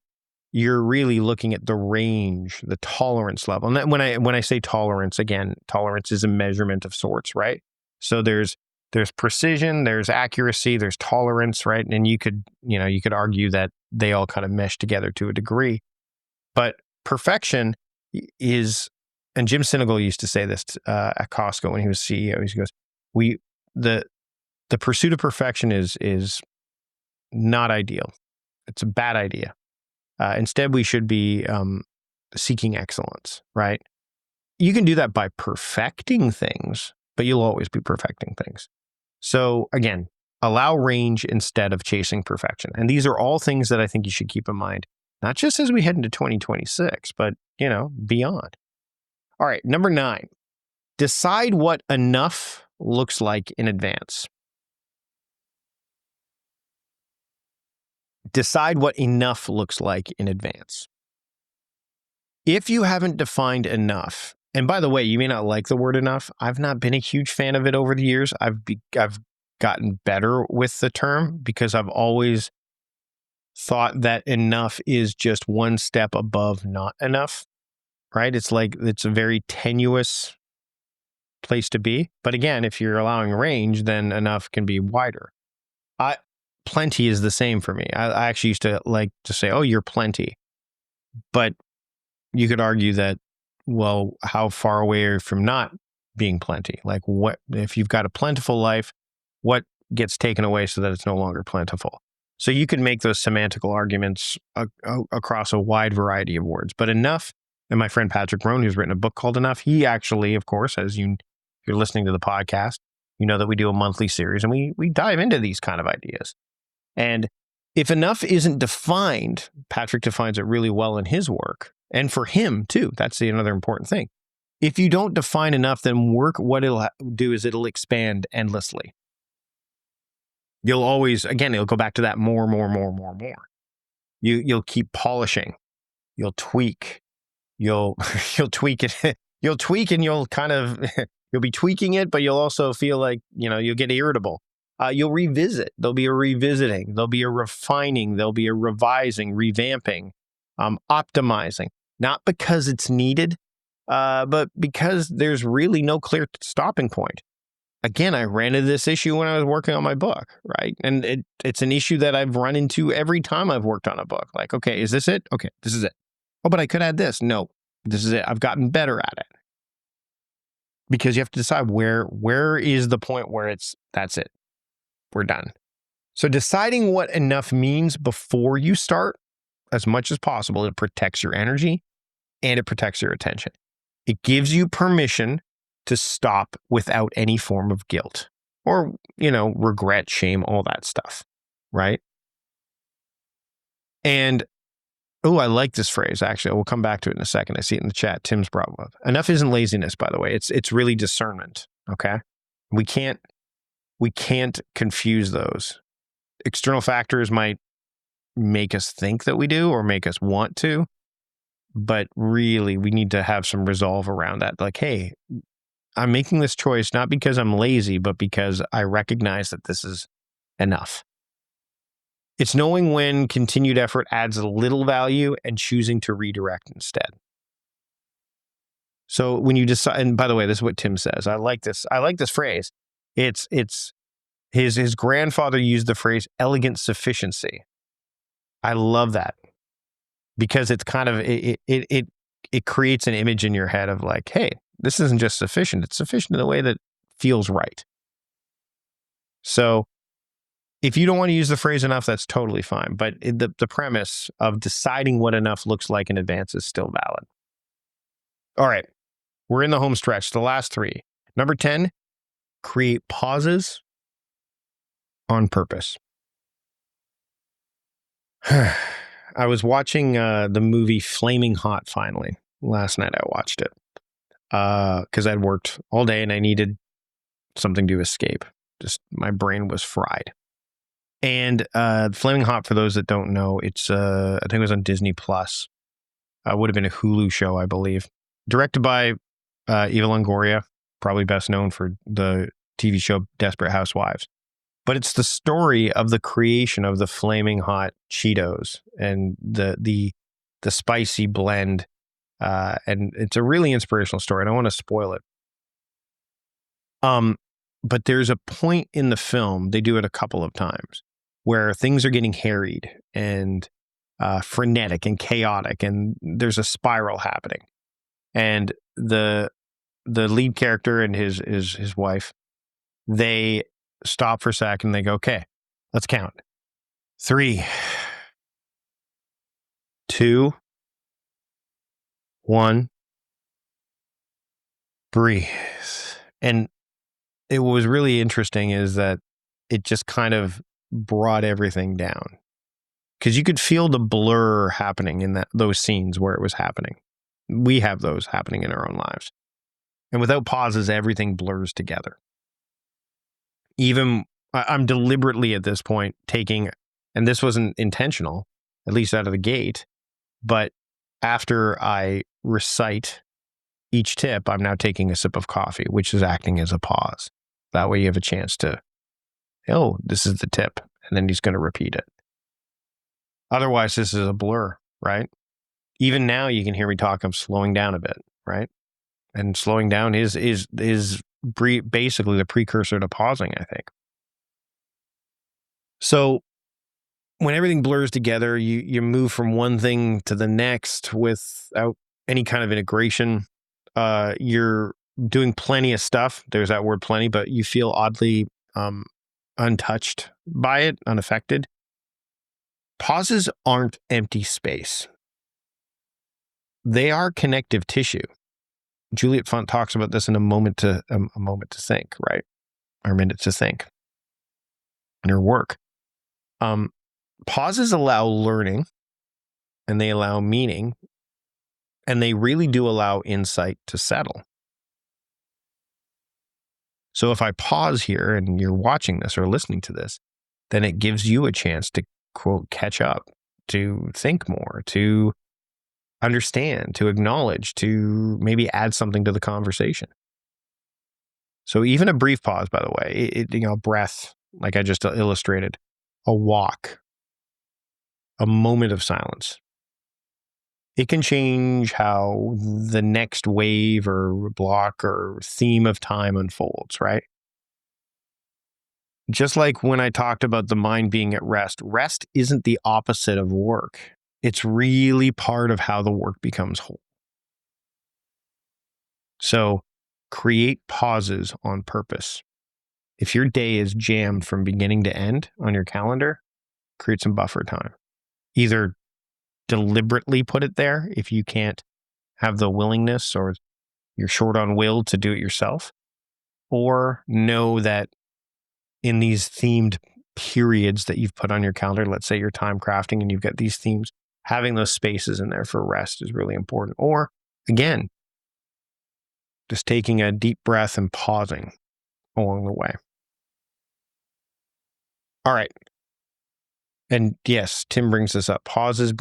you're really looking at the range, the tolerance level. And when I say tolerance, again, tolerance is a measurement of sorts, right? So there's precision, there's accuracy, there's tolerance, right? And you could argue that they all kind of mesh together to a degree. But perfection is, and Jim Sinegal used to say this at Costco when he was CEO. He goes, the pursuit of perfection is not ideal. It's a bad idea. Instead, we should be seeking excellence, right? You can do that by perfecting things, but you'll always be perfecting things. So again, allow range instead of chasing perfection. And these are all things that I think you should keep in mind, not just as we head into 2026, but, beyond. All right, number 9, decide what enough looks like in advance. Decide what enough looks like in advance. If you haven't defined enough, and by the way, you may not like the word enough. I've not been a huge fan of it over the years. I've gotten better with the term because I've always thought that enough is just one step above not enough, right? It's a very tenuous place to be. But again, if you're allowing range, then enough can be wider. Plenty is the same for me. I actually used to like to say, oh, you're plenty. But you could argue that, well, how far away are you from not being plenty? Like, what if you've got a plentiful life, what gets taken away so that it's no longer plentiful? So you could make those semantical arguments across a wide variety of words. But enough, and my friend Patrick Rohn, who's written a book called Enough, he actually, of course, if you're listening to the podcast, you know that we do a monthly series and we dive into these kind of ideas. And if enough isn't defined, Patrick defines it really well in his work. And for him, too, that's another important thing. If you don't define enough, then what it'll do is it'll expand endlessly. You'll always, again, it'll go back to that more. You'll keep polishing. You'll tweak. You'll tweak it. You'll tweak and you'll kind of, you'll be tweaking it, but you'll also feel like, you'll get irritable. You'll revisit. There'll be a revisiting. There'll be a refining. There'll be a revising, revamping, optimizing. Not because it's needed, but because there's really no clear stopping point. Again, I ran into this issue when I was working on my book, right? And it's an issue that I've run into every time I've worked on a book. Like, okay, is this it? Okay, this is it. Oh, but I could add this. No, this is it. I've gotten better at it. Because you have to decide where is the point where that's it. We're done. So deciding what enough means before you start, as much as possible, it protects your energy and it protects your attention. It gives you permission to stop without any form of guilt, or, regret, shame, all that stuff, right? And, oh, I like this phrase, actually. We'll come back to it in a second. I see it in the chat. Tim's brought up. Enough isn't laziness, by the way. It's really discernment, okay? We can't confuse those. External factors might make us think that we do or make us want to, but really we need to have some resolve around that. Like, hey, I'm making this choice not because I'm lazy, but because I recognize that this is enough. It's knowing when continued effort adds a little value and choosing to redirect instead. So when you decide, and by the way, this is what Tim says. I like this phrase. It's his grandfather used the phrase elegant sufficiency. I love that because it's kind of, it creates an image in your head of like, hey, this isn't just sufficient. It's sufficient in a way that feels right. So if you don't want to use the phrase enough, that's totally fine. But the premise of deciding what enough looks like in advance is still valid. All right. We're in the home stretch, the last 3. Number 10, create pauses on purpose. I was watching the movie Flaming Hot finally. Last night I watched it because I'd worked all day and I needed something to escape. Just my brain was fried. And Flaming Hot, for those that don't know, it's I think it was on Disney Plus. Would have been a Hulu show, I believe. Directed by Eva Longoria, probably best known for the TV show Desperate Housewives. But it's the story of the creation of the Flaming Hot Cheetos and the spicy blend. And it's a really inspirational story. I don't want to spoil it. But there's a point in the film, they do it a couple of times, where things are getting harried and frenetic and chaotic, and there's a spiral happening. And the lead character and his wife, they stop for a second and they go, okay, let's count. 3, 2, 1, breathe. And it was really interesting is that it just kind of brought everything down because you could feel the blur happening in those scenes where it was happening. We have those happening in our own lives. And without pauses, everything blurs together. Even I'm deliberately at this point taking, and this wasn't intentional, at least out of the gate, but after I recite each tip, I'm now taking a sip of coffee, which is acting as a pause. That way you have a chance to, oh, this is the tip, and then he's going to repeat it. Otherwise, this is a blur, right? Even now you can hear me talk, I'm slowing down a bit, right? And slowing down is basically the precursor to pausing, I think. So when everything blurs together, you move from one thing to the next without any kind of integration. You're doing plenty of stuff. There's that word plenty, but you feel oddly untouched by it, unaffected. Pauses aren't empty space. They are connective tissue. Juliet Funt talks about this in a moment to think, right? Or a minute to think in her work. Pauses allow learning and they allow meaning and they really do allow insight to settle. So if I pause here and you're watching this or listening to this, then it gives you a chance to, quote, catch up, to think more, to understand, to acknowledge, to maybe add something to the conversation. So even a brief pause, by the way, breath, like I just illustrated, a walk, a moment of silence. It can change how the next wave or block or theme of time unfolds, right? Just like when I talked about the mind being at rest, rest isn't the opposite of work. It's really part of how the work becomes whole. So create pauses on purpose. If your day is jammed from beginning to end on your calendar, create some buffer time. Either deliberately put it there if you can't have the willingness or you're short on will to do it yourself, or know that in these themed periods that you've put on your calendar. Let's say you're time crafting and you've got these themes, having those spaces in there for rest is really important. Or again, just taking a deep breath and pausing along the way. All right. And yes, Tim brings this up. Pauses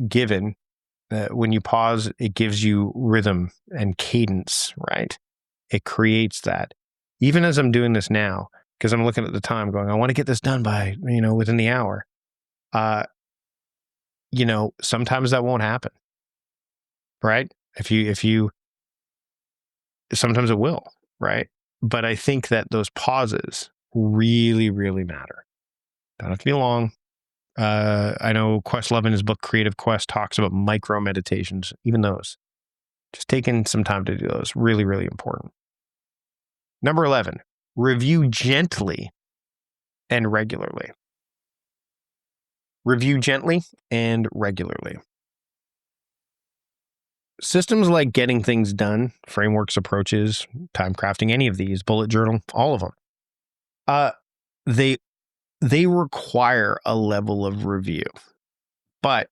given. When you pause, it gives you rhythm and cadence, right? It creates that. Even as I'm doing this now, because I'm looking at the time going, I want to get this done by, within the hour. Sometimes that won't happen, right? Sometimes it will, right? But I think that those pauses really, really matter. Don't have to be long. I know Questlove in his book, Creative Quest, talks about micro meditations, even those. Just taking some time to do those, really, really important. Number 11, review gently and regularly. Review gently and regularly. Systems like getting things done, frameworks, approaches, time crafting, any of these, bullet journal, all of them, they require a level of review. But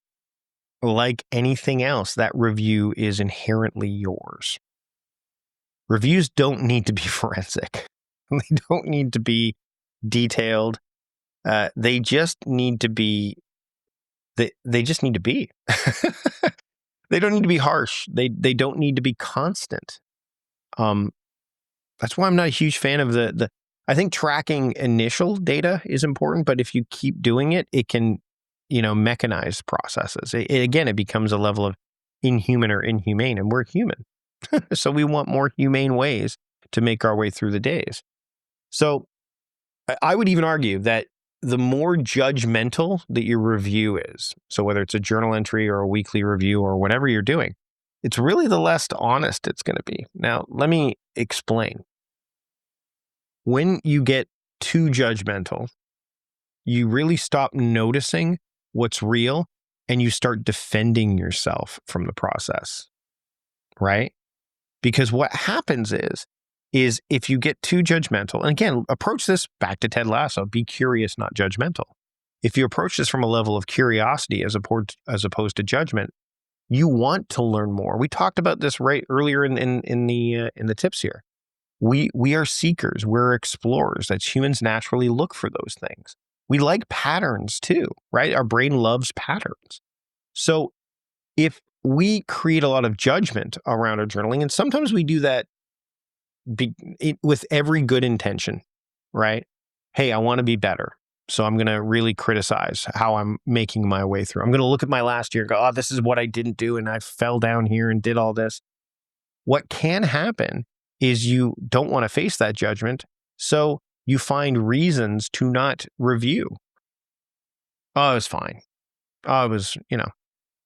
like anything else, that review is inherently yours. Reviews don't need to be forensic. They don't need to be detailed. They just need to be. They just need to be. They don't need to be harsh. They don't need to be constant. That's why I'm not a huge fan of the. I think tracking initial data is important, but if you keep doing it, it can, mechanize processes. It becomes a level of inhuman or inhumane, and we're human. So we want more humane ways to make our way through the days. So I would even argue that the more judgmental that your review is, so whether it's a journal entry or a weekly review or whatever you're doing, it's really the less honest it's going to be. Now, let me explain. When you get too judgmental, you really stop noticing what's real and you start defending yourself from the process, right? Because what happens is if you get too judgmental, and again, approach this back to Ted Lasso, be curious, not judgmental. If you approach this from a level of curiosity as opposed to judgment, you want to learn more. We talked about this right earlier in the tips here. We are seekers, we're explorers. That's humans naturally look for those things. We like patterns too, right? Our brain loves patterns. So if we create a lot of judgment around our journaling, and sometimes we do that with every good intention, right? Hey, I want to be better. So I'm going to really criticize how I'm making my way through. I'm going to look at my last year and go, oh, this is what I didn't do. And I fell down here and did all this. What can happen is you don't want to face that judgment. So you find reasons to not review. Oh, it was fine. Oh, it was,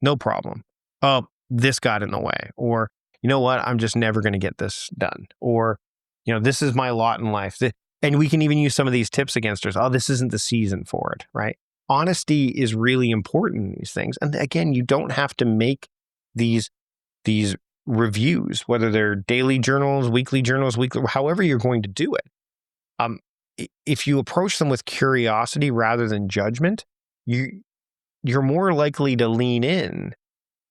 no problem. Oh, this got in the way. Or, you know what? I'm just never going to get this done. Or, this is my lot in life. And we can even use some of these tips against us. Oh, this isn't the season for it, right? Honesty is really important in these things. And again, you don't have to make these reviews, whether they're daily journals, weekly, however you're going to do it. If you approach them with curiosity rather than judgment, you're more likely to lean in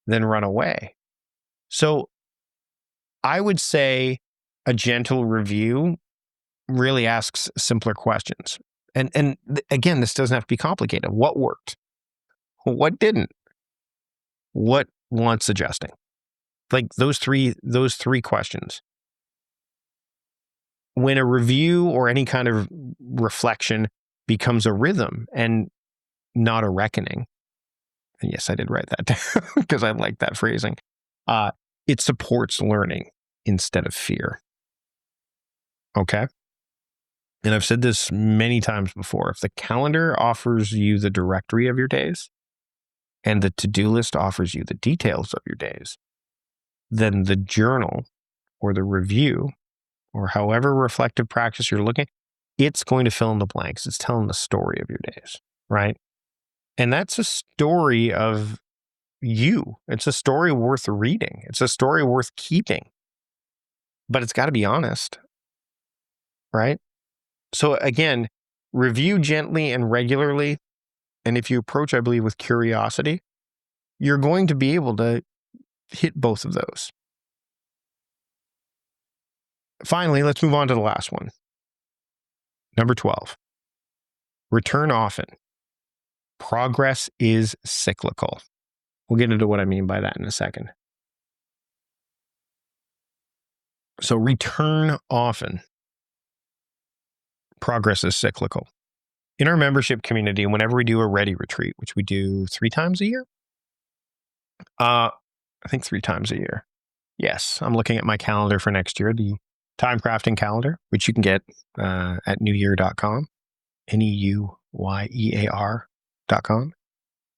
than run away. So I would say a gentle review really asks simpler questions. And again, this doesn't have to be complicated. What worked? What didn't? What wants adjusting? Like those three questions. When a review or any kind of reflection becomes a rhythm and not a reckoning, and yes, I did write that down because I like that phrasing, it supports learning instead of fear. Okay? And I've said this many times before. If the calendar offers you the directory of your days and the to-do list offers you the details of your days, then the journal or the review or however reflective practice you're looking, it's going to fill in the blanks. It's telling the story of your days, right? And that's a story of you. It's a story worth reading. It's a story worth keeping. But it's got to be honest, right? So again, review gently and regularly. And if you approach, I believe, with curiosity, you're going to be able to hit both of those. Finally, let's move on to the last one. Number 12, return often. Progress is cyclical. We'll get into what I mean by that in a second. So return often. Progress is cyclical. In our membership community, whenever we do a Ready retreat, which we do 3 times a year, I think 3 times a year. Yes, I'm looking at my calendar for next year, the TimeCrafting calendar, which you can get at newyear.com, NEUYEAR.com.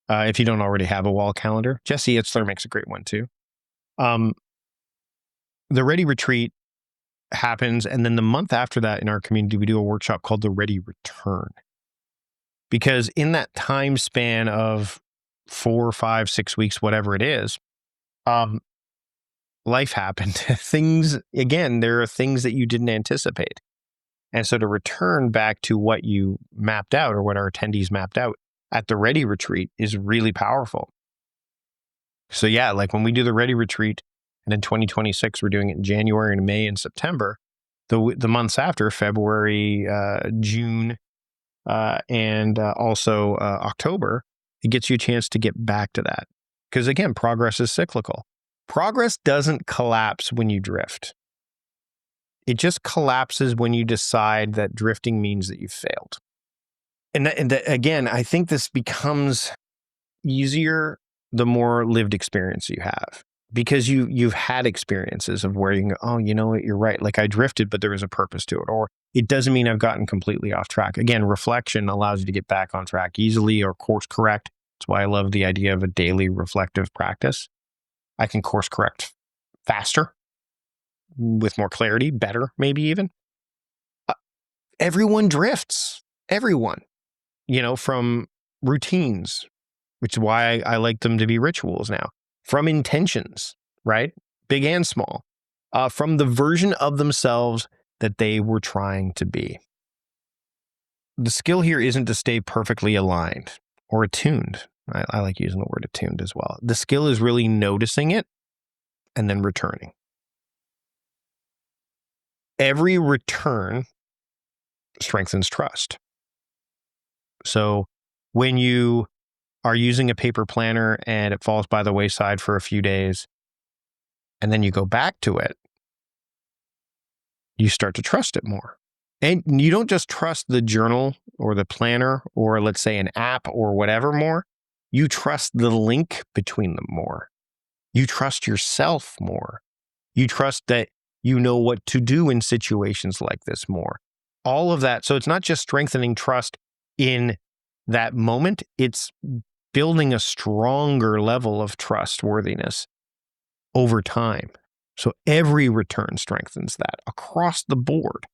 If you don't already have a wall calendar, Jesse Itzler makes a great one too. The Ready retreat happens, and then the month after that in our community, we do a workshop called the Ready Return. Because in that time span of 4, 5, 6 weeks, whatever it is, life happened. There are things that you didn't anticipate. And so to return back to what you mapped out, or what our attendees mapped out at the Ready retreat, is really powerful. So yeah, like when we do the Ready retreat, and in 2026, we're doing it in January and May and September, the months after, February, June, and also October, it gets you a chance to get back to that. Because again, progress is cyclical. Progress doesn't collapse when you drift. It just collapses when you decide that drifting means that you've failed. And again, I think this becomes easier the more lived experience you have. Because you've had experiences of where you can go, oh, you know what, you're right. Like I drifted, but there was a purpose to it. Or it doesn't mean I've gotten completely off track. Again, reflection allows you to get back on track easily or course correct. That's why I love the idea of a daily reflective practice. I can course correct faster, with more clarity, better, maybe even. Everyone drifts. Everyone, from routines, which is why I like them to be rituals now. From intentions, right? Big and small. From the version of themselves that they were trying to be. The skill here isn't to stay perfectly aligned or attuned. I like using the word attuned as well. The skill is really noticing it and then returning. Every return strengthens trust. So when you are using a paper planner and it falls by the wayside for a few days, and then you go back to it, you start to trust it more. And you don't just trust the journal or the planner or, let's say, an app or whatever more. You trust the link between them more. You trust yourself more. You trust that you know what to do in situations like this more. All of that. So it's not just strengthening trust in that moment. It's building a stronger level of trustworthiness over time. So every return strengthens that across the board,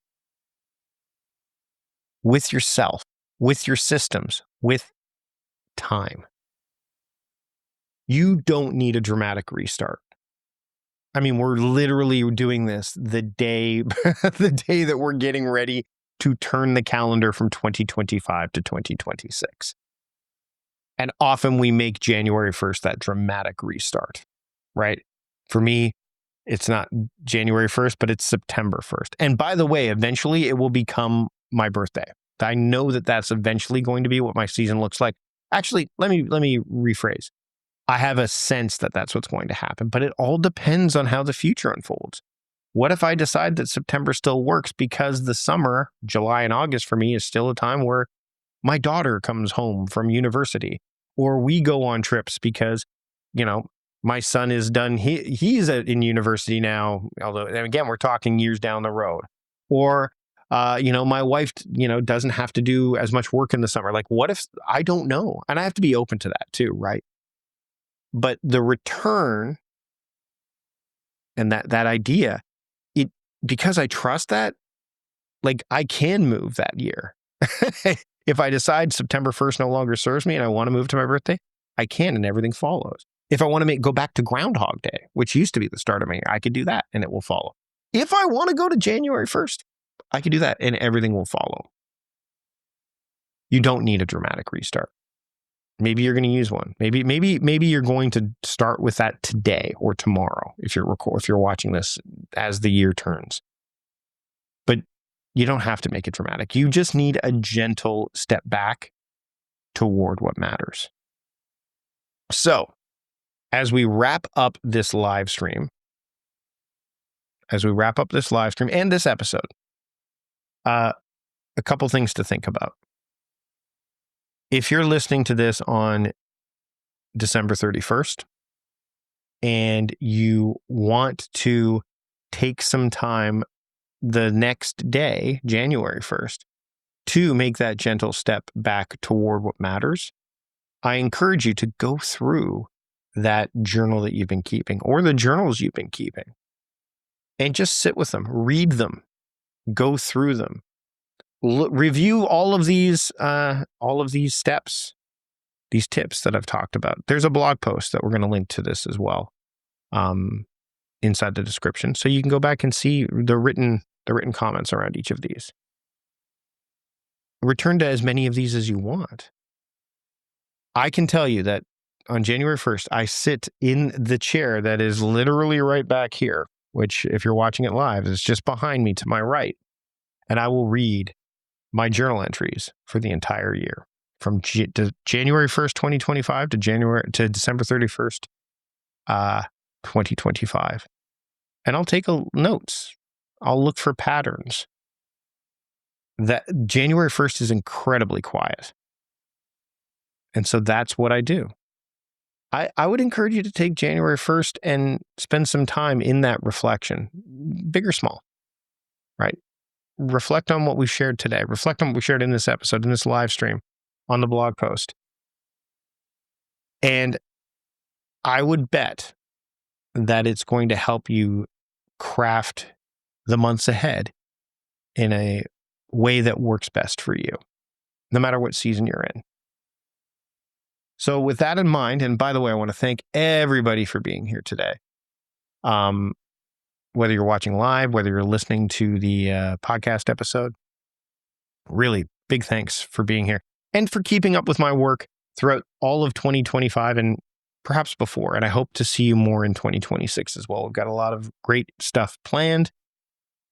with yourself, with your systems, with time. You don't need a dramatic restart. I mean, we're literally doing this the day that we're getting ready to turn the calendar from 2025 to 2026. And often we make January 1st that dramatic restart, right? For me, it's not January 1st, but it's September 1st. And by the way, eventually it will become my birthday. I know that that's eventually going to be what my season looks like. Actually, let me rephrase. I have a sense that that's what's going to happen, but it all depends on how the future unfolds. What if I decide that September still works because the summer, July and August for me, is still a time where my daughter comes home from university, or we go on trips because, my son is done. He's in university now, although, again, we're talking years down the road. Or, my wife, doesn't have to do as much work in the summer. Like, what if, I don't know. And I have to be open to that too, right? But the return and that idea, because I trust that, like, I can move that year. If I decide September 1st no longer serves me and I want to move to my birthday, I can, and everything follows. If I want to go back to Groundhog Day, which used to be the start of my year, I could do that and it will follow. If I want to go to January 1st, I could do that and everything will follow. you don't need a dramatic restart. Maybe you're going to use one. Maybe you're going to start with that today or tomorrow if you're watching this as the year turns. But you don't have to make it dramatic. You just need a gentle step back toward what matters. So, as we wrap up this live stream and this episode, a couple things to think about. If you're listening to this on December 31st and you want to take some time the next day, January 1st, to make that gentle step back toward what matters, I encourage you to go through that journal that you've been keeping or the journals you've been keeping and just sit with them, read them, go through them, review all of these steps, these tips that I've talked about. There's a blog post that we're going to link to this as well inside the description. So you can go back and see the written comments around each of these. Return to as many of these as you want. I can tell you that on January 1st, I sit in the chair that is literally right back here, which if you're watching it live, is just behind me to my right. And I will read my journal entries for the entire year from January 1st, 2025 to December 31st, 2025. And I'll take notes. I'll look for patterns. That January 1st is incredibly quiet. And so that's what I do. I would encourage you to take January 1st and spend some time in that reflection, big or small, right? Reflect on what we shared today. Reflect on what we shared in this episode, in this live stream, on the blog post. And I would bet that it's going to help you craft the months ahead in a way that works best for you, no matter what season you're in. So with that in mind, and by the way, I want to thank everybody for being here today. Whether you're watching live, whether you're listening to the podcast episode, really big thanks for being here and for keeping up with my work throughout all of 2025 and perhaps before. And I hope to see you more in 2026 as well. We've got a lot of great stuff planned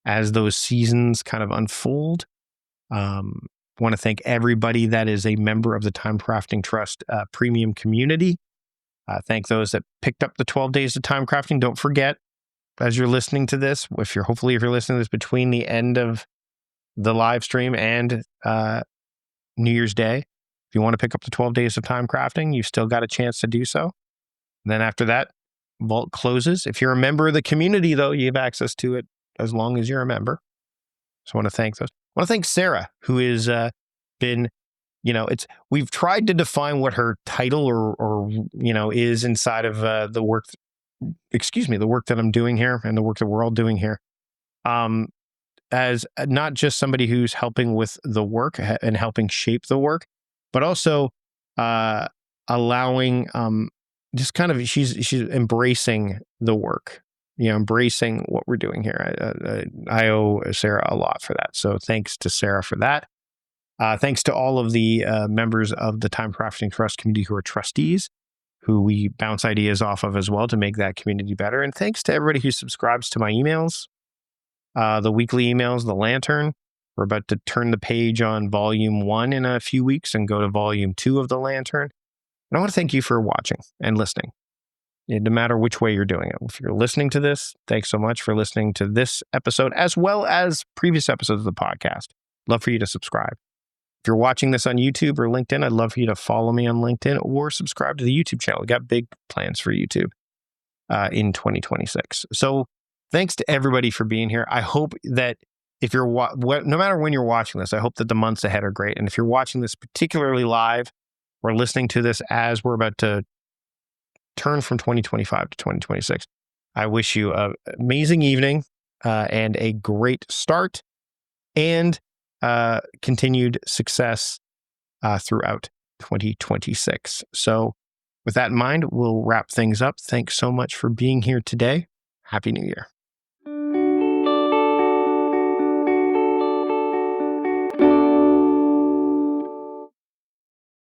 as those seasons kind of unfold. Want to thank everybody that is a member of the TimeCrafting Trust premium community. Thank those that picked up the 12 days of TimeCrafting. Don't forget, as you're listening to this, if you're listening to this between the end of the live stream and New Year's Day, if you want to pick up the 12 days of TimeCrafting, you've still got a chance to do so. And then after that, vault closes. If you're a member of the community, though, you have access to it as long as you're a member. So I want to thank those. I want to thank Sarah, who has been, we've tried to define what her title or is inside of the work that I'm doing here and the work that we're all doing here, as not just somebody who's helping with the work and helping shape the work, but also allowing just kind of she's embracing the work. Embracing what we're doing here. I owe Sarah a lot for that. So thanks to Sarah for that. Thanks to all of the members of the TimeCrafting Trust community who are trustees, who we bounce ideas off of as well to make that community better. And thanks to everybody who subscribes to my emails, the weekly emails, the Lantern. We're about to turn the page on volume 1 in a few weeks and go to volume 2 of the Lantern. And I want to thank you for watching and listening. No matter which way you're doing it. If you're listening to this, thanks so much for listening to this episode, as well as previous episodes of the podcast. Love for you to subscribe. If you're watching this on YouTube or LinkedIn, I'd love for you to follow me on LinkedIn or subscribe to the YouTube channel. We got big plans for YouTube in 2026. So thanks to everybody for being here. I hope that if you're, no matter when you're watching this, I hope that the months ahead are great. And if you're watching this particularly live or listening to this as we're about to turn from 2025 to 2026. I wish you an amazing evening and a great start and continued success throughout 2026. So with that in mind, we'll wrap things up. Thanks so much for being here today. Happy New Year.